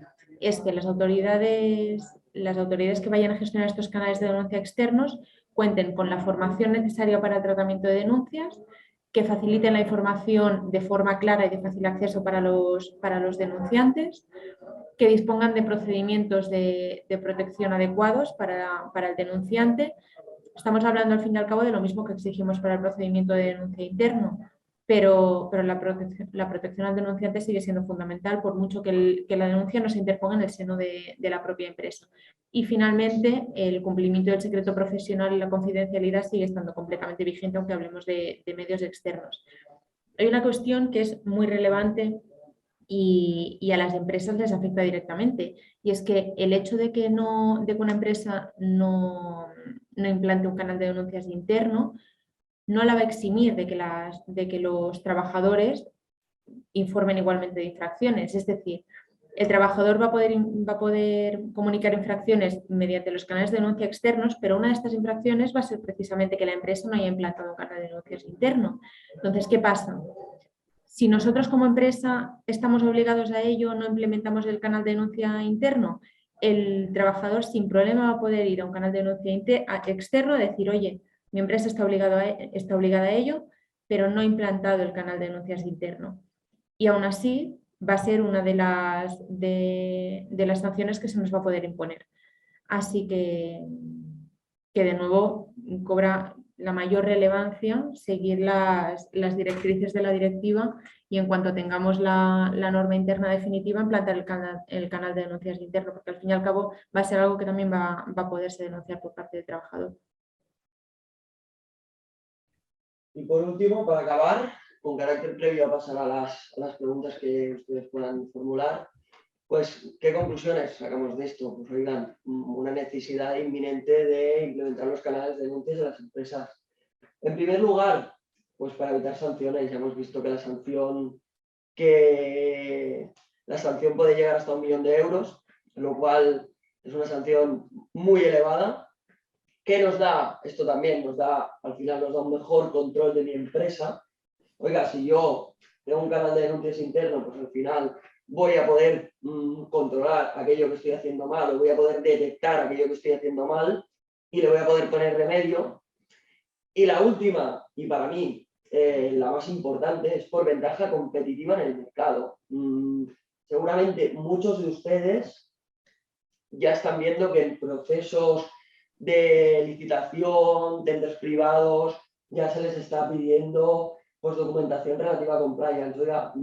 es que las autoridades que vayan a gestionar estos canales de denuncia externos cuenten con la formación necesaria para el tratamiento de denuncias, que faciliten la información de forma clara y de fácil acceso para los denunciantes, que dispongan de procedimientos de protección adecuados para el denunciante. Estamos hablando al fin y al cabo de lo mismo que exigimos para el procedimiento de denuncia interno, pero la protección al denunciante sigue siendo fundamental, por mucho que la denuncia no se interponga en el seno de la propia empresa. Y finalmente, el cumplimiento del secreto profesional y la confidencialidad sigue estando completamente vigente, aunque hablemos de medios externos. Hay una cuestión que es muy relevante y a las empresas les afecta directamente, y es que el hecho de que una empresa no implante un canal de denuncias interno no la va a eximir de que los trabajadores informen igualmente de infracciones. Es decir, el trabajador va a poder comunicar infracciones mediante los canales de denuncia externos, pero una de estas infracciones va a ser precisamente que la empresa no haya implantado un canal de denuncias interno. Entonces, ¿qué pasa? Si nosotros como empresa estamos obligados a ello, no implementamos el canal de denuncia interno, el trabajador sin problema va a poder ir a un canal de denuncia externo y decir, oye, mi empresa está obligada a ello, pero no ha implantado el canal de denuncias interno. Y aún así va a ser una de las sanciones que se nos va a poder imponer. Así que que de nuevo cobra la mayor relevancia seguir las directrices de la directiva y en cuanto tengamos la norma interna definitiva, implantar el canal de denuncias interno, porque al fin y al cabo va a ser algo que también va a poderse denunciar por parte del trabajador. Y por último, para acabar, con carácter previo a pasar a las preguntas que ustedes puedan formular, pues, ¿qué conclusiones sacamos de esto? Pues, oigan, una necesidad inminente de implementar los canales de denuncias de las empresas. En primer lugar, pues para evitar sanciones. Ya hemos visto que la sanción puede llegar hasta 1 millón de euros, lo cual es una sanción muy elevada. ¿Qué nos da? Esto también al final nos da un mejor control de mi empresa. Oiga, si yo tengo un canal de denuncias interno, pues al final voy a poder controlar aquello que estoy haciendo mal, o voy a poder detectar aquello que estoy haciendo mal y le voy a poder poner remedio. Y la última, y para mí la más importante, es por ventaja competitiva en el mercado. Seguramente muchos de ustedes ya están viendo que en procesos de licitación, tenders privados, ya se les está pidiendo pues, documentación relativa a compliance. Oiga,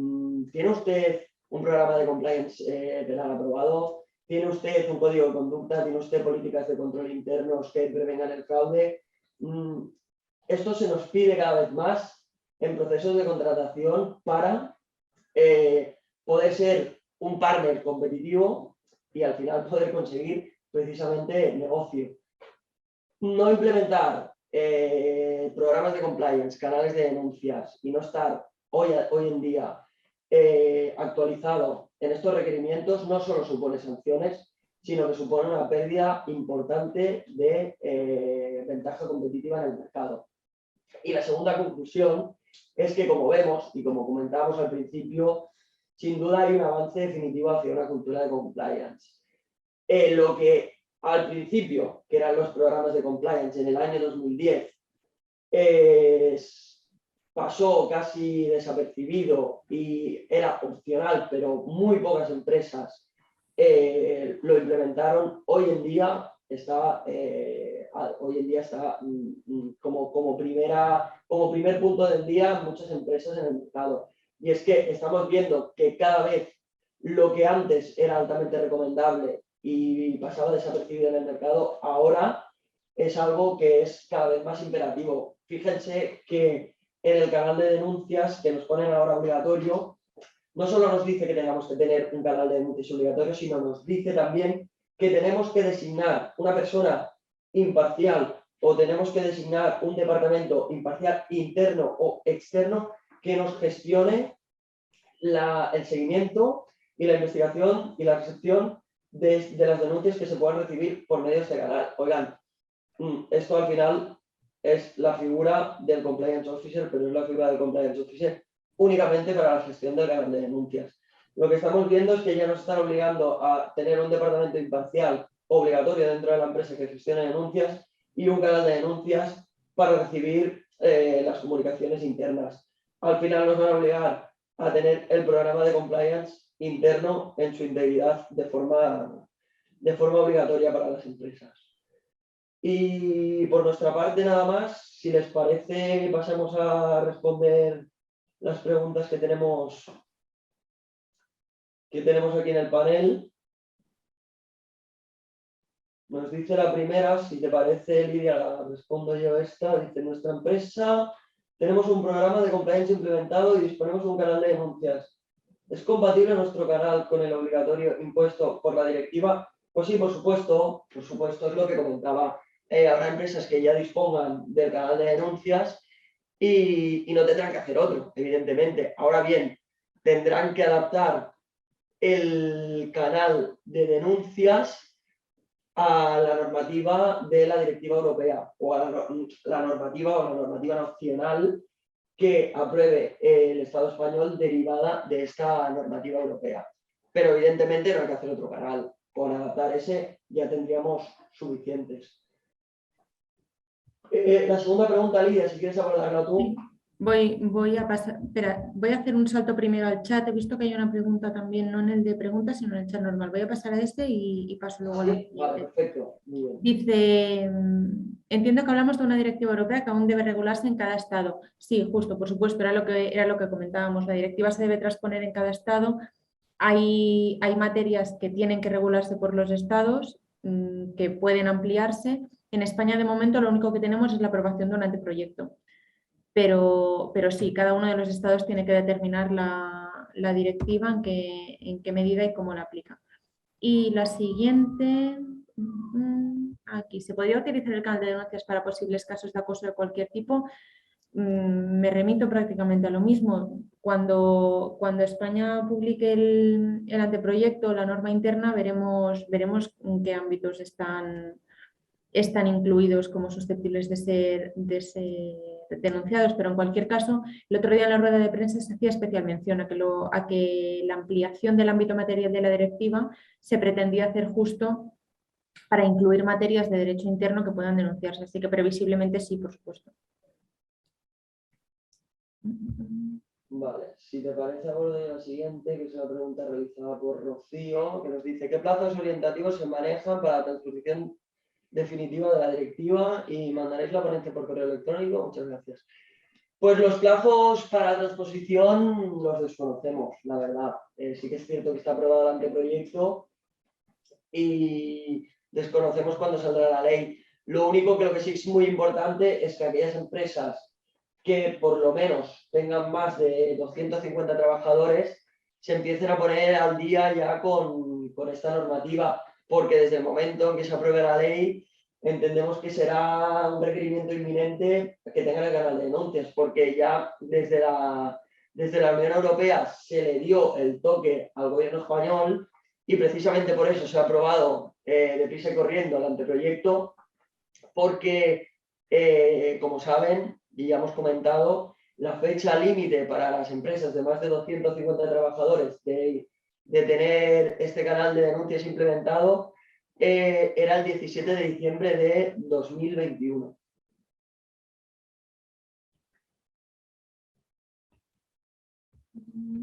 ¿tiene usted un programa de compliance penal aprobado? ¿Tiene usted un código de conducta? ¿Tiene usted políticas de control internos que prevengan el fraude? Esto se nos pide cada vez más en procesos de contratación para poder ser un partner competitivo y al final poder conseguir precisamente negocio. No implementar programas de compliance, canales de denuncias y no estar hoy en día actualizado en estos requerimientos no solo supone sanciones, sino que supone una pérdida importante de ventaja competitiva en el mercado. Y la segunda conclusión es que, como vemos y como comentábamos al principio, sin duda hay un avance definitivo hacia una cultura de compliance. Lo que al principio, que eran los programas de compliance en el año 2010, pasó casi desapercibido y era opcional, pero muy pocas empresas lo implementaron. Hoy en día está como primer punto del día muchas empresas en el mercado. Y es que estamos viendo que cada vez lo que antes era altamente recomendable y pasaba desapercibido en el mercado, ahora es algo que es cada vez más imperativo. Fíjense que en el canal de denuncias que nos ponen ahora obligatorio, no solo nos dice que tengamos que tener un canal de denuncias obligatorio, sino nos dice también que tenemos que designar una persona imparcial o tenemos que designar un departamento imparcial interno o externo que nos gestione el seguimiento y la investigación y la recepción de las denuncias que se puedan recibir por medio de este canal. Oigan, esto al final es la figura del Compliance Officer, pero es la figura del Compliance Officer únicamente para la gestión del canal de denuncias. Lo que estamos viendo es que ya nos están obligando a tener un departamento imparcial obligatorio dentro de la empresa que gestione denuncias y un canal de denuncias para recibir las comunicaciones internas. Al final nos van a obligar a tener el programa de compliance interno en su integridad de forma obligatoria para las empresas. Y por nuestra parte nada más, si les parece pasamos a responder las preguntas que tenemos aquí en el panel. Nos dice la primera, si te parece, Lidia, la respondo yo esta. Dice, nuestra empresa tenemos un programa de compliance implementado y disponemos de un canal de denuncias. ¿Es compatible nuestro canal con el obligatorio impuesto por la directiva? Pues sí, por supuesto, es lo que comentaba. Habrá empresas que ya dispongan del canal de denuncias y no tendrán que hacer otro, evidentemente. Ahora bien, tendrán que adaptar el canal de denuncias a la normativa de la directiva europea o a la normativa nacional que apruebe el Estado español derivada de esta normativa europea. Pero evidentemente no hay que hacer otro canal. Con adaptar ese ya tendríamos suficientes. La segunda pregunta, Lidia, si quieres abordarla tú. Voy a pasar, espera, voy a hacer un salto primero al chat. He visto que hay una pregunta también, no en el de preguntas, sino en el chat normal. Voy a pasar a este y paso luego a la siguiente. Vale, perfecto. Muy bien. Dice, entiendo que hablamos de una directiva europea que aún debe regularse en cada estado. Sí, justo, por supuesto, era lo que comentábamos. La directiva se debe transponer en cada estado. Hay materias que tienen que regularse por los estados, que pueden ampliarse. En España, de momento, lo único que tenemos es la aprobación de un anteproyecto. Pero sí, cada uno de los estados tiene que determinar la directiva en qué medida y cómo la aplica. Y la siguiente, aquí, ¿se podría utilizar el canal de denuncias para posibles casos de acoso de cualquier tipo? Me remito prácticamente a lo mismo. Cuando España publique el anteproyecto, la norma interna, veremos en qué ámbitos están incluidos como susceptibles de ser denunciados, pero en cualquier caso, el otro día en la rueda de prensa se hacía especial mención a que la ampliación del ámbito material de la directiva se pretendía hacer justo para incluir materias de derecho interno que puedan denunciarse, así que previsiblemente sí, por supuesto. Vale, si te parece, abordo la siguiente, que es una pregunta realizada por Rocío, que nos dice: ¿qué plazos orientativos se manejan para la transposición definitiva de la directiva? Y mandaréis la ponencia por correo electrónico. Muchas gracias. Pues los plazos para la transposición los desconocemos, la verdad. Sí que es cierto que está aprobado el anteproyecto y desconocemos cuándo saldrá la ley. Lo único que sí es muy importante es que aquellas empresas que por lo menos tengan más de 250 trabajadores se empiecen a poner al día ya con esta normativa, porque desde el momento en que se apruebe la ley entendemos que será un requerimiento inminente que tengan el canal de denuncias, porque ya desde la Unión Europea se le dio el toque al gobierno español y precisamente por eso se ha aprobado deprisa y corriendo el anteproyecto, porque, como saben, y ya hemos comentado, la fecha límite para las empresas de más de 250 trabajadores de tener este canal de denuncias implementado era el 17 de diciembre de 2021.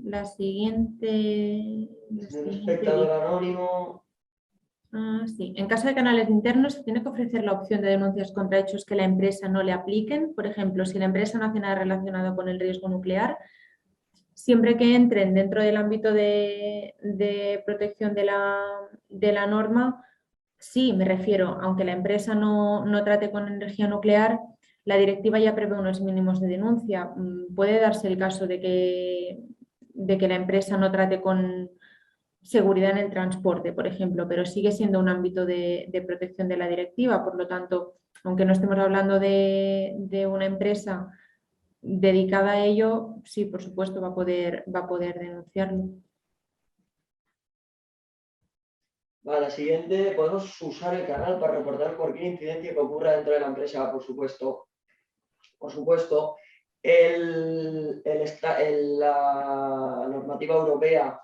La siguiente... Espectador anónimo. Sí. En caso de canales internos, se tiene que ofrecer la opción de denuncias contra hechos que la empresa no le apliquen. Por ejemplo, si la empresa no hace nada relacionado con el riesgo nuclear, siempre que entren dentro del ámbito de protección de la norma, sí, me refiero, aunque la empresa no trate con energía nuclear, la directiva ya prevé unos mínimos de denuncia. Puede darse el caso de que la empresa no trate con seguridad en el transporte, por ejemplo, pero sigue siendo un ámbito de protección de la directiva. Por lo tanto, aunque no estemos hablando de una empresa dedicada a ello, sí, por supuesto, va a poder denunciarlo. Vale, la siguiente: ¿podemos usar el canal para reportar cualquier incidencia que ocurra dentro de la empresa? Por supuesto. Por supuesto. La normativa europea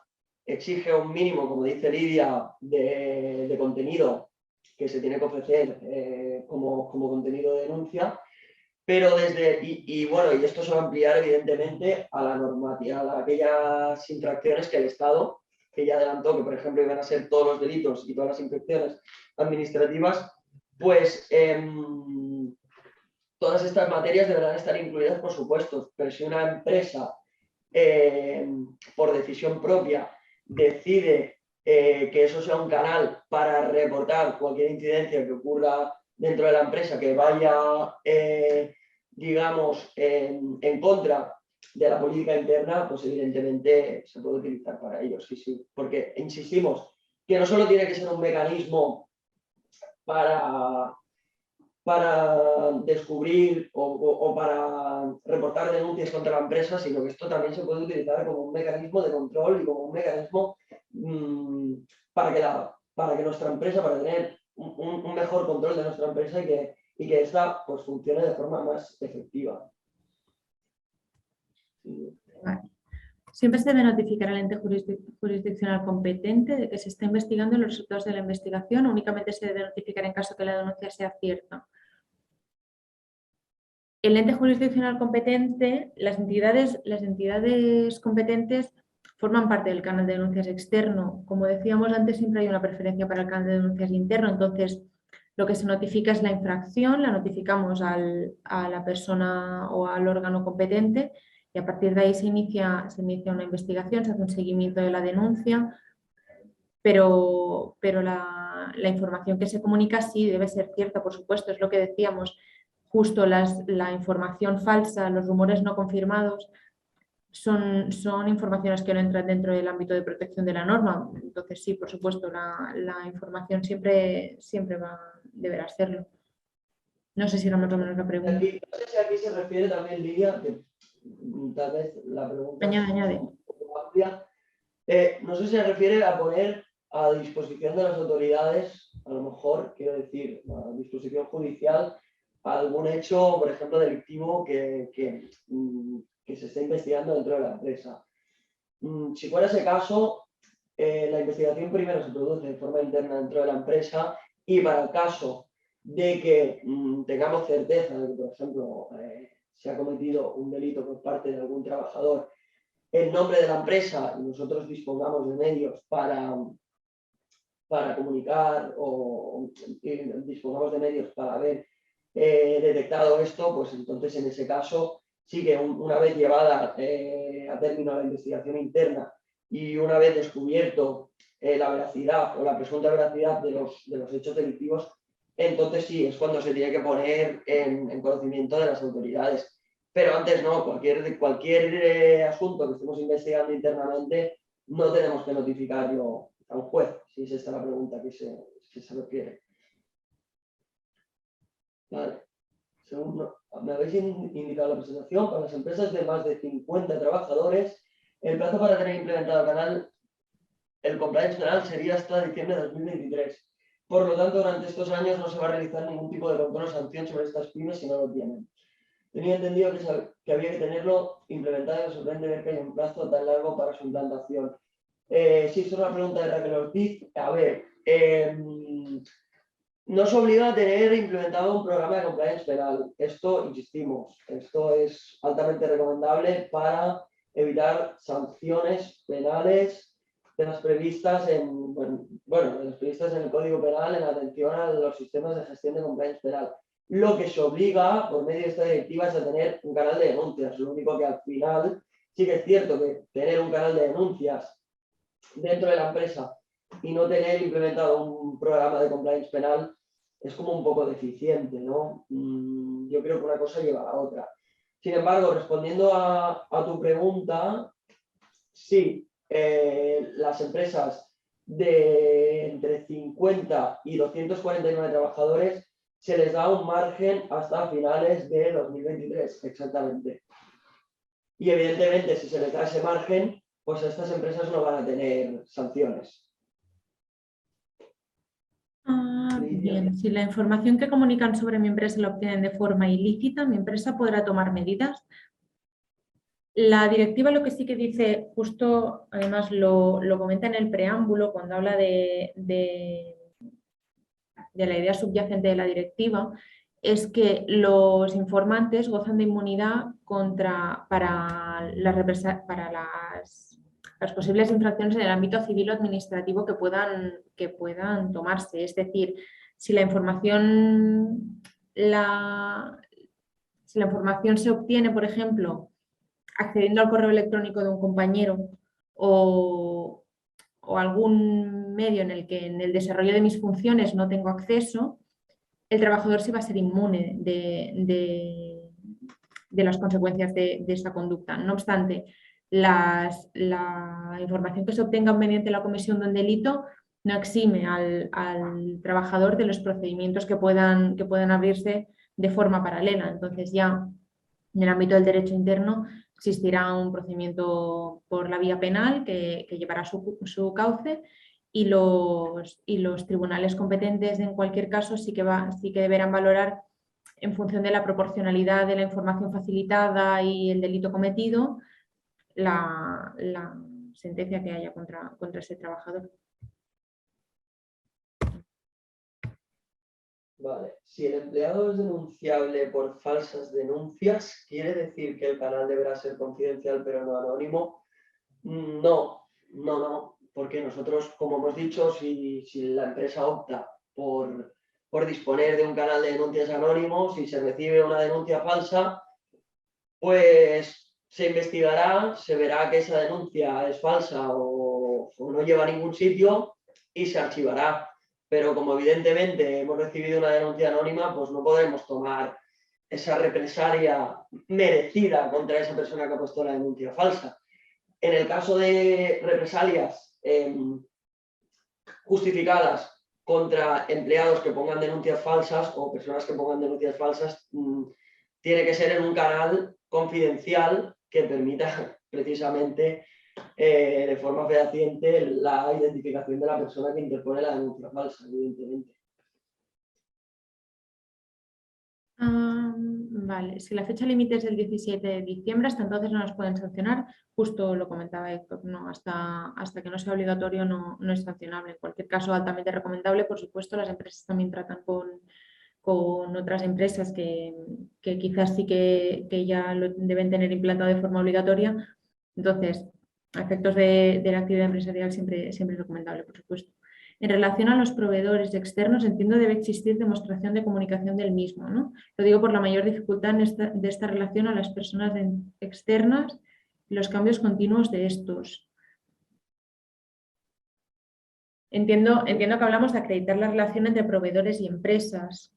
exige un mínimo, como dice Lidia, de contenido que se tiene que ofrecer como contenido de denuncia, pero bueno, y esto se va a ampliar evidentemente a la normativa, a aquellas infracciones que el Estado, que ya adelantó que por ejemplo iban a ser todos los delitos y todas las infracciones administrativas, pues todas estas materias deberán estar incluidas, por supuesto, pero si una empresa por decisión propia decide que eso sea un canal para reportar cualquier incidencia que ocurra dentro de la empresa que vaya, digamos, en contra de la política interna, pues evidentemente se puede utilizar para ello, sí, porque insistimos que no solo tiene que ser un mecanismo para descubrir o para reportar denuncias contra la empresa, sino que esto también se puede utilizar como un mecanismo de control y como un mecanismo para que nuestra empresa, para tener un mejor control de nuestra empresa y que esta pues funcione de forma más efectiva. Vale. Siempre se debe notificar al ente jurisdiccional competente de que se está investigando los resultados de la investigación, o únicamente se debe notificar en caso que la denuncia sea cierta. El ente jurisdiccional competente, las entidades competentes forman parte del canal de denuncias externo. Como decíamos antes, siempre hay una preferencia para el canal de denuncias interno, entonces Lo que se notifica es la infracción, la notificamos a la persona o al órgano competente y a partir de ahí se inicia una investigación, se hace un seguimiento de la denuncia, pero la información que se comunica sí debe ser cierta, por supuesto, es lo que decíamos, justo la información falsa, los rumores no confirmados, son informaciones que no entran dentro del ámbito de protección de la norma. Entonces, sí, por supuesto, la información siempre deberá hacerlo. No sé si era más o menos la pregunta. No sé si aquí se refiere también, Lidia, que tal vez la pregunta Añade. es un poco amplia. No sé si se refiere a poner a disposición de las autoridades, a lo mejor, quiero decir, a disposición judicial, algún hecho, por ejemplo, delictivo que se esté investigando dentro de la empresa. Si fuera ese caso, la investigación primero se produce de forma interna dentro de la empresa y para el caso de que tengamos certeza de que, por ejemplo, se ha cometido un delito por parte de algún trabajador en nombre de la empresa y nosotros dispongamos de medios para comunicar o dispongamos de medios para haber detectado esto, pues entonces en ese caso sí que una vez llevada a término la investigación interna y una vez descubierto la veracidad o la presunta veracidad de los hechos delictivos, entonces sí, es cuando se tiene que poner en conocimiento de las autoridades. Pero antes no, cualquier asunto que estemos investigando internamente, no tenemos que notificarlo a un juez, si es esta la pregunta que se refiere. Vale. Segundo, me habéis indicado la presentación. Para las empresas de más de 50 trabajadores, el plazo para tener implementado el compliance penal sería hasta diciembre de 2023. Por lo tanto, durante estos años no se va a realizar ningún tipo de control o sanción sobre estas pymes si no lo tienen. Tenía entendido que había que tenerlo implementado y me sorprende ver que hay un plazo tan largo para su implantación. Sí, esto es una pregunta de Raquel Ortiz. A ver, no se obliga a tener implementado un programa de compliance penal. Esto, insistimos, esto es altamente recomendable para evitar sanciones penales de las previstas de las previstas en el Código Penal en atención a los sistemas de gestión de compliance penal. Lo que se obliga, por medio de esta directiva, es a tener un canal de denuncias. Lo único que al final sí que es cierto que tener un canal de denuncias dentro de la empresa y no tener implementado un programa de compliance penal es como un poco deficiente, ¿no? Yo creo que una cosa lleva a la otra. Sin embargo, respondiendo a tu pregunta, sí, las empresas de entre 50 y 249 trabajadores se les da un margen hasta finales de 2023, exactamente. Y evidentemente, si se les da ese margen, pues estas empresas no van a tener sanciones. Bien, si la información que comunican sobre mi empresa la obtienen de forma ilícita, mi empresa podrá tomar medidas. La directiva lo que sí que dice, justo además lo comenta en el preámbulo cuando habla de la idea subyacente de la directiva, es que los informantes gozan de inmunidad para las posibles infracciones en el ámbito civil o administrativo que puedan tomarse. Es decir, si la información se obtiene, por ejemplo, accediendo al correo electrónico de un compañero o algún medio en el que en el desarrollo de mis funciones no tengo acceso, el trabajador sí va a ser inmune de las consecuencias de esa conducta. No obstante, la información que se obtenga mediante la comisión de un delito no exime al trabajador de los procedimientos que puedan abrirse de forma paralela. Entonces ya en el ámbito del derecho interno existirá un procedimiento por la vía penal que llevará su cauce y los tribunales competentes en cualquier caso sí que deberán valorar en función de la proporcionalidad de la información facilitada y el delito cometido la sentencia que haya contra ese trabajador. Vale, si el empleado es denunciable por falsas denuncias, ¿quiere decir que el canal deberá ser confidencial pero no anónimo? No, porque nosotros, como hemos dicho, si la empresa opta por por disponer de un canal de denuncias anónimos. Si se recibe una denuncia falsa, pues se investigará, se verá que esa denuncia es falsa o no lleva a ningún sitio y se archivará. Pero como evidentemente hemos recibido una denuncia anónima, pues no podremos tomar esa represalia merecida contra esa persona que ha puesto la denuncia falsa. En el caso de represalias justificadas contra empleados que pongan denuncias falsas o personas que pongan denuncias falsas, tiene que ser en un canal confidencial que permita precisamente de forma fehaciente la identificación de la persona que interpone la denuncia falsa, evidentemente. Vale, si la fecha límite es el 17 de diciembre, hasta entonces no nos pueden sancionar. Justo lo comentaba Héctor, no, hasta que no sea obligatorio no es sancionable. En cualquier caso, altamente recomendable. Por supuesto, las empresas también tratan con otras empresas que quizás sí que ya lo deben tener implantado de forma obligatoria. Entonces, a efectos de la actividad empresarial siempre es recomendable, por supuesto. En relación a los proveedores externos, entiendo debe existir demostración de comunicación del mismo, ¿no? Lo digo por la mayor dificultad de esta relación a las personas externas y los cambios continuos de estos. Entiendo que hablamos de acreditar la relación entre proveedores y empresas.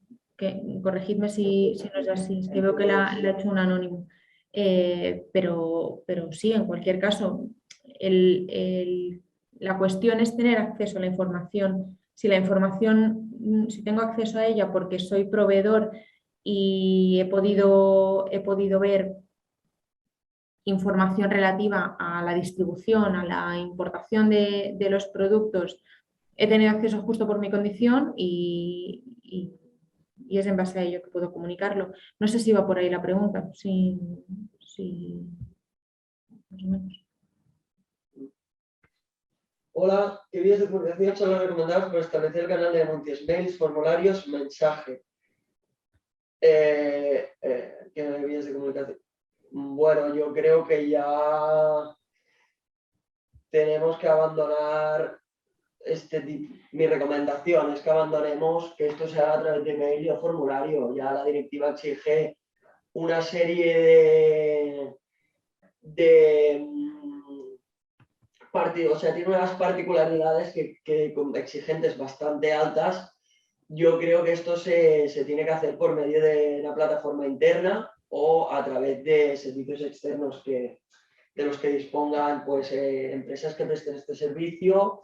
Corregidme si no es así, es que veo que la ha hecho un anónimo. Pero sí, en cualquier caso, la cuestión es tener acceso a la información. Si tengo acceso a ella porque soy proveedor y he podido ver información relativa a la distribución, a la importación de los productos, he tenido acceso justo por mi condición y es en base a ello que puedo comunicarlo. No sé si va por ahí la pregunta, sí, más o menos. Hola, ¿qué vías de comunicación son las recomendadas para establecer el canal de denuncias? Mails, formularios, mensaje. ¿Qué vías de comunicación? Bueno, yo creo que ya tenemos que abandonar mi recomendación es que abandonemos que esto se haga a través de mail y o formulario. Ya la directiva exige una serie o sea, tiene unas particularidades que exigentes bastante altas. Yo creo que esto se tiene que hacer por medio de una plataforma interna o a través de servicios externos de los que dispongan pues, empresas que presten este servicio.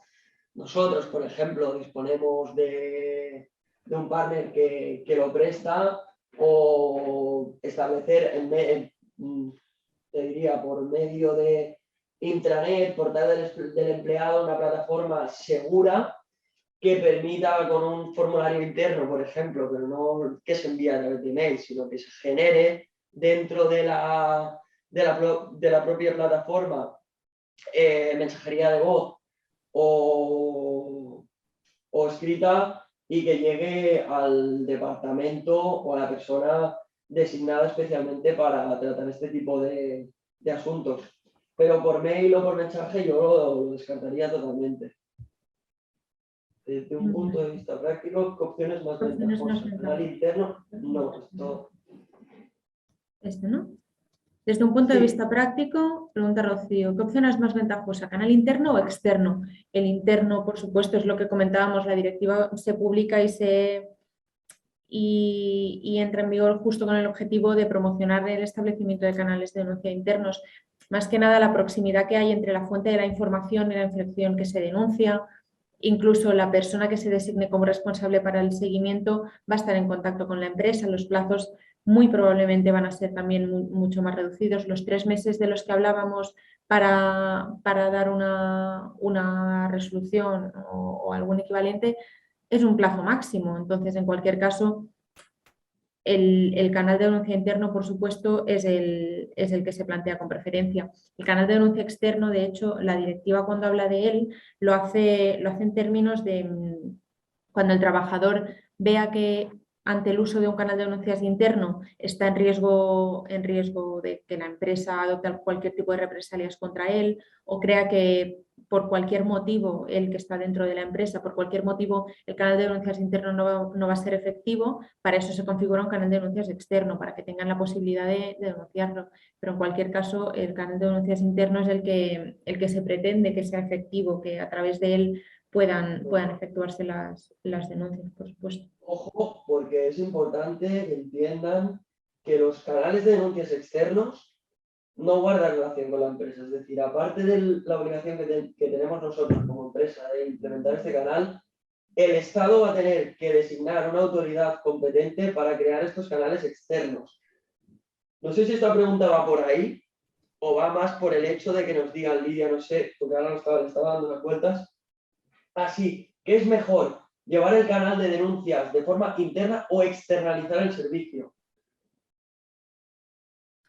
Nosotros, por ejemplo, disponemos de un partner que lo presta, o establecer, te diría, por medio de intranet, portal del empleado, una plataforma segura que permita con un formulario interno, por ejemplo, pero no que se envíe a través de email, sino que se genere dentro de la propia plataforma mensajería de voz o escrita y que llegue al departamento o a la persona designada especialmente para tratar este tipo de asuntos. Pero por mail o por mensaje yo lo descartaría totalmente. Desde un punto de vista práctico, ¿qué opciones más ventajosas? ¿Canal interno? No, esto... ¿no? Desde un punto de vista práctico, pregunta Rocío, ¿qué opción es más ventajosa, canal interno o externo? El interno, por supuesto, es lo que comentábamos, la directiva se publica y entra en vigor justo con el objetivo de promocionar el establecimiento de canales de denuncia internos. Más que nada la proximidad que hay entre la fuente de la información y la infracción que se denuncia. Incluso la persona que se designe como responsable para el seguimiento va a estar en contacto con la empresa. Los plazos muy probablemente van a ser también mucho más reducidos. Los 3 meses de los que hablábamos para dar una resolución o algún equivalente es un plazo máximo. Entonces, en cualquier caso, el canal de denuncia interno, por supuesto, es el que se plantea con preferencia. El canal de denuncia externo, de hecho, la directiva cuando habla de él lo hace en términos de cuando el trabajador vea que ante el uso de un canal de denuncias interno está en riesgo de que la empresa adopte cualquier tipo de represalias contra él o crea que por cualquier motivo el que está dentro de la empresa, por cualquier motivo el canal de denuncias interno no va a ser efectivo, para eso se configura un canal de denuncias externo, para que tengan la posibilidad de denunciarlo. Pero en cualquier caso, el canal de denuncias interno es el que se pretende que sea efectivo, que a través de él puedan efectuarse las denuncias, por supuesto. Ojo, porque es importante que entiendan que los canales de denuncias externos no guardan relación con la empresa. Es decir, aparte de la obligación que tenemos nosotros como empresa de implementar este canal, el Estado va a tener que designar una autoridad competente para crear estos canales externos. No sé si esta pregunta va por ahí o va más por el hecho de que nos digan, Lidia, no sé, porque ahora le estaba dando unas vueltas. Así, ¿qué es mejor? ¿Llevar el canal de denuncias de forma interna o externalizar el servicio?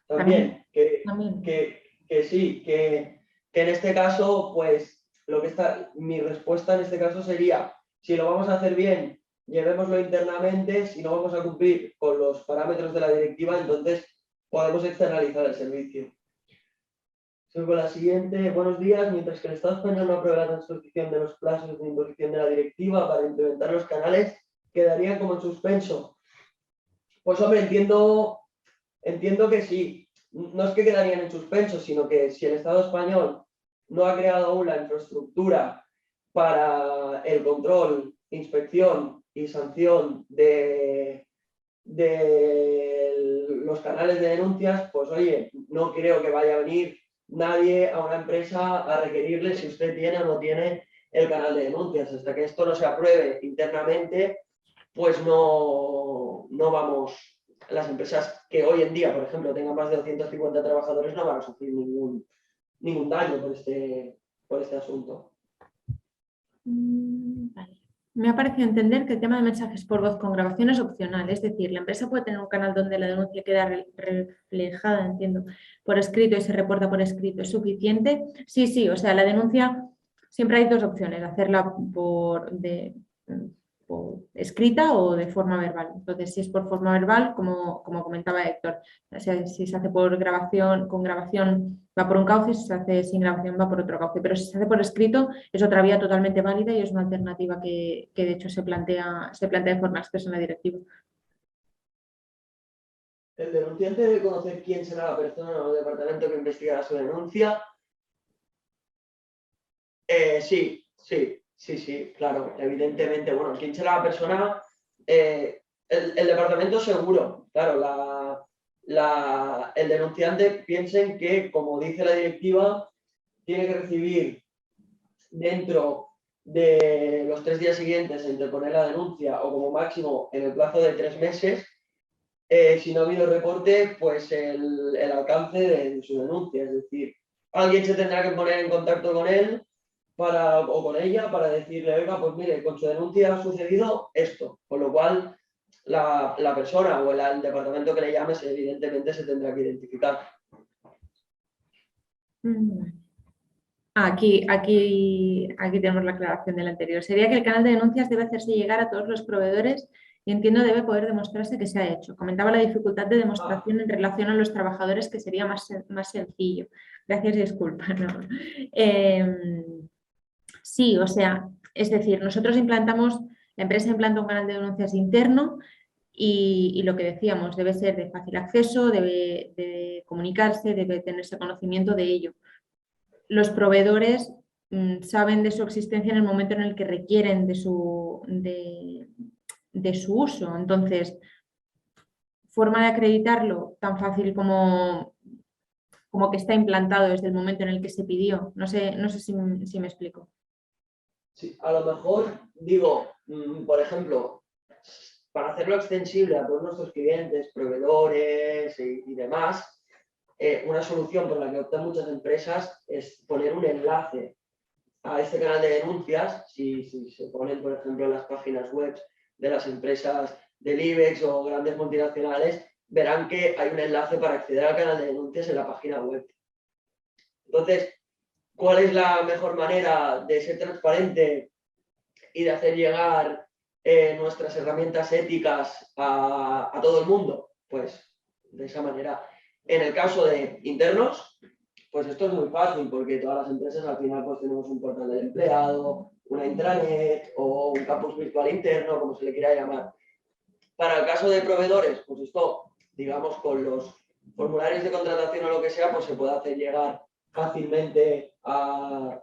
También, que sí, que en este caso, pues, mi respuesta en este caso sería, si lo vamos a hacer bien, llevémoslo internamente, si no vamos a cumplir con los parámetros de la directiva, entonces podemos externalizar el servicio. Sigo con la siguiente. Buenos días. Mientras que el Estado español no apruebe la transposición de los plazos de imposición de la directiva para implementar los canales, quedarían como en suspenso. Pues hombre, entiendo que sí. No es que quedarían en suspenso, sino que si el Estado español no ha creado aún la infraestructura para el control, inspección y sanción de los canales de denuncias, pues oye, no creo que vaya a venir nadie a una empresa a requerirle si usted tiene o no tiene el canal de denuncias. Hasta que esto no se apruebe internamente, pues no vamos, las empresas que hoy en día, por ejemplo, tengan más de 250 trabajadores, no van a sufrir ningún daño por este asunto. Vale. Me ha parecido entender que el tema de mensajes por voz con grabación es opcional, es decir, la empresa puede tener un canal donde la denuncia queda reflejada, entiendo, por escrito y se reporta por escrito. ¿Es suficiente? Sí, o sea, la denuncia siempre hay dos opciones, hacerla por escrita o de forma verbal. Entonces, si es por forma verbal, como comentaba Héctor, o sea, si se hace con grabación va por un cauce, si se hace sin grabación va por otro cauce, pero si se hace por escrito es otra vía totalmente válida y es una alternativa que de hecho se plantea de forma expresa en la directiva. El denunciante debe conocer quién será la persona o el departamento que investigará su denuncia. Sí, claro, evidentemente. Bueno, quién será la persona, el departamento seguro, claro, el denunciante piensen que, como dice la directiva, tiene que recibir dentro de los 3 días siguientes a interponer la denuncia o como máximo en el plazo de 3 meses, si no ha habido reporte, pues el alcance de su denuncia. Es decir, alguien se tendrá que poner en contacto con él o con ella para decirle, oiga, pues mire, con su denuncia ha sucedido esto, con lo cual la persona o el departamento que le llames evidentemente se tendrá que identificar. Aquí tenemos la aclaración del anterior. Sería que el canal de denuncias debe hacerse llegar a todos los proveedores y entiendo debe poder demostrarse que se ha hecho. Comentaba la dificultad de demostración en relación a los trabajadores, que sería más sencillo. Gracias y disculpa. ¿No? Sí, o sea, es decir, nosotros la empresa implanta un canal de denuncias interno y lo que decíamos, debe ser de fácil acceso, debe comunicarse, debe tenerse conocimiento de ello. Los proveedores saben de su existencia en el momento en el que requieren de su uso. Entonces, forma de acreditarlo tan fácil como que está implantado desde el momento en el que se pidió. No sé si me explico. Sí, a lo mejor digo, por ejemplo, para hacerlo extensible a todos nuestros clientes, proveedores y demás, una solución por la que optan muchas empresas es poner un enlace a este canal de denuncias. Si se ponen, por ejemplo, en las páginas web de las empresas del IBEX o grandes multinacionales, verán que hay un enlace para acceder al canal de denuncias en la página web. Entonces, ¿cuál es la mejor manera de ser transparente y de hacer llegar nuestras herramientas éticas a todo el mundo? Pues de esa manera. En el caso de internos, pues esto es muy fácil porque todas las empresas al final pues tenemos un portal del empleado, una intranet o un campus virtual interno, como se le quiera llamar. Para el caso de proveedores, pues esto, digamos, con los formularios de contratación o lo que sea, pues se puede hacer llegar fácilmente a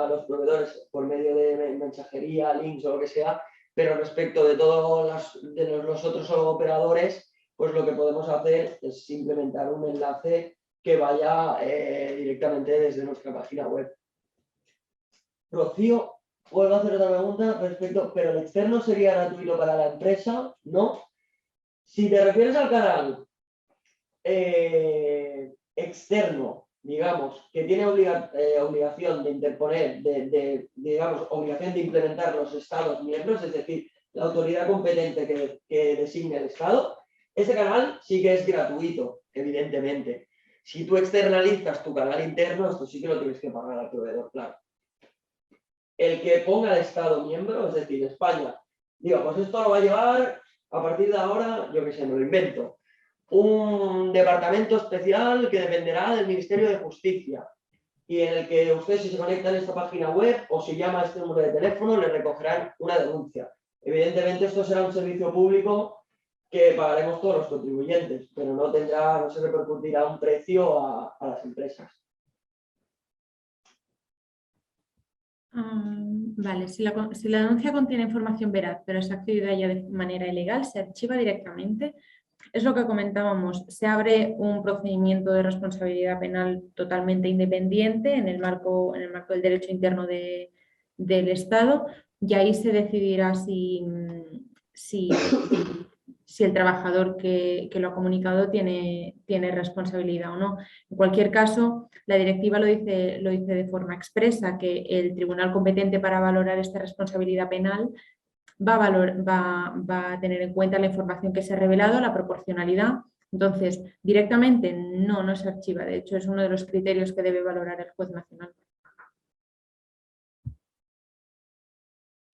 los proveedores por medio de mensajería, links o lo que sea, pero respecto de todos los otros operadores, pues lo que podemos hacer es implementar un enlace que vaya directamente desde nuestra página web. Rocío, vuelvo a hacer otra pregunta respecto, pero el externo sería gratuito para la empresa, ¿no? Si te refieres al canal externo, digamos, que tiene obligación de interponer, digamos, obligación de implementar los Estados miembros, es decir, la autoridad competente que designe el Estado, ese canal sí que es gratuito, evidentemente. Si tú externalizas tu canal interno, esto sí que lo tienes que pagar al proveedor, claro. El que ponga el Estado miembro, es decir, España, digo, pues esto lo va a llevar a partir de ahora, yo qué sé, me lo invento, un departamento especial que dependerá del Ministerio de Justicia y en el que usted, si se conecta en esta página web o si llama a este número de teléfono, le recogerán una denuncia. Evidentemente esto será un servicio público que pagaremos todos los contribuyentes, pero no se repercutirá un precio a las empresas. Vale, si la denuncia contiene información veraz, pero es accedida ya de manera ilegal, se archiva directamente. Es lo que comentábamos, se abre un procedimiento de responsabilidad penal totalmente independiente en el marco del derecho interno del Estado y ahí se decidirá si el trabajador que lo ha comunicado tiene responsabilidad o no. En cualquier caso, la directiva lo dice de forma expresa, que el tribunal competente para valorar esta responsabilidad penal va a tener en cuenta la información que se ha revelado, la proporcionalidad. Entonces, directamente no se archiva. De hecho, es uno de los criterios que debe valorar el juez nacional.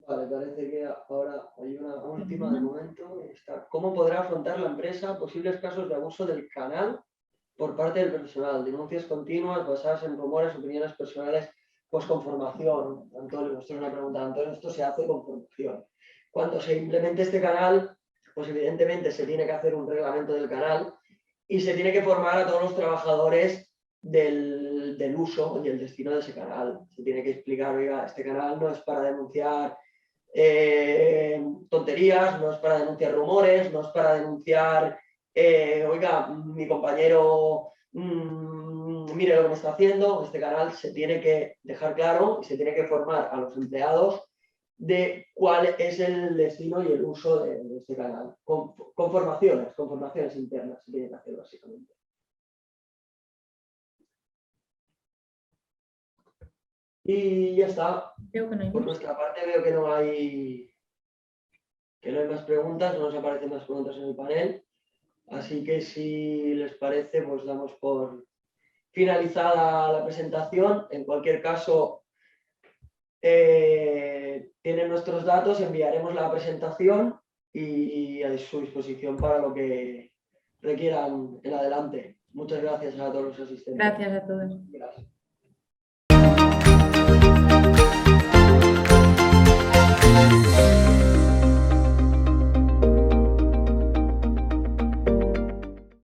Vale, parece que ahora hay una última de momento. ¿Cómo podrá afrontar la empresa posibles casos de abuso del canal por parte del personal? Denuncias continuas basadas en rumores, opiniones personales, pues con formación. Antonio, esto es una pregunta. Antonio, esto se hace con formación. Cuando se implemente este canal, pues evidentemente se tiene que hacer un reglamento del canal y se tiene que formar a todos los trabajadores del uso y el destino de ese canal. Se tiene que explicar, oiga, este canal no es para denunciar tonterías, no es para denunciar rumores, no es para denunciar, oiga, mi compañero, mire lo que me está haciendo. Este canal se tiene que dejar claro y se tiene que formar a los empleados de cuál es el destino y el uso de este canal. Con formaciones internas se tiene que hacer básicamente. Y ya está. Por nuestra parte veo que no hay más preguntas, no nos aparecen más preguntas en el panel. Así que si les parece, pues damos por finalizada la presentación. En cualquier caso, tienen nuestros datos, enviaremos la presentación y a su disposición para lo que requieran en adelante. Muchas gracias a todos los asistentes. Gracias a todos. Gracias.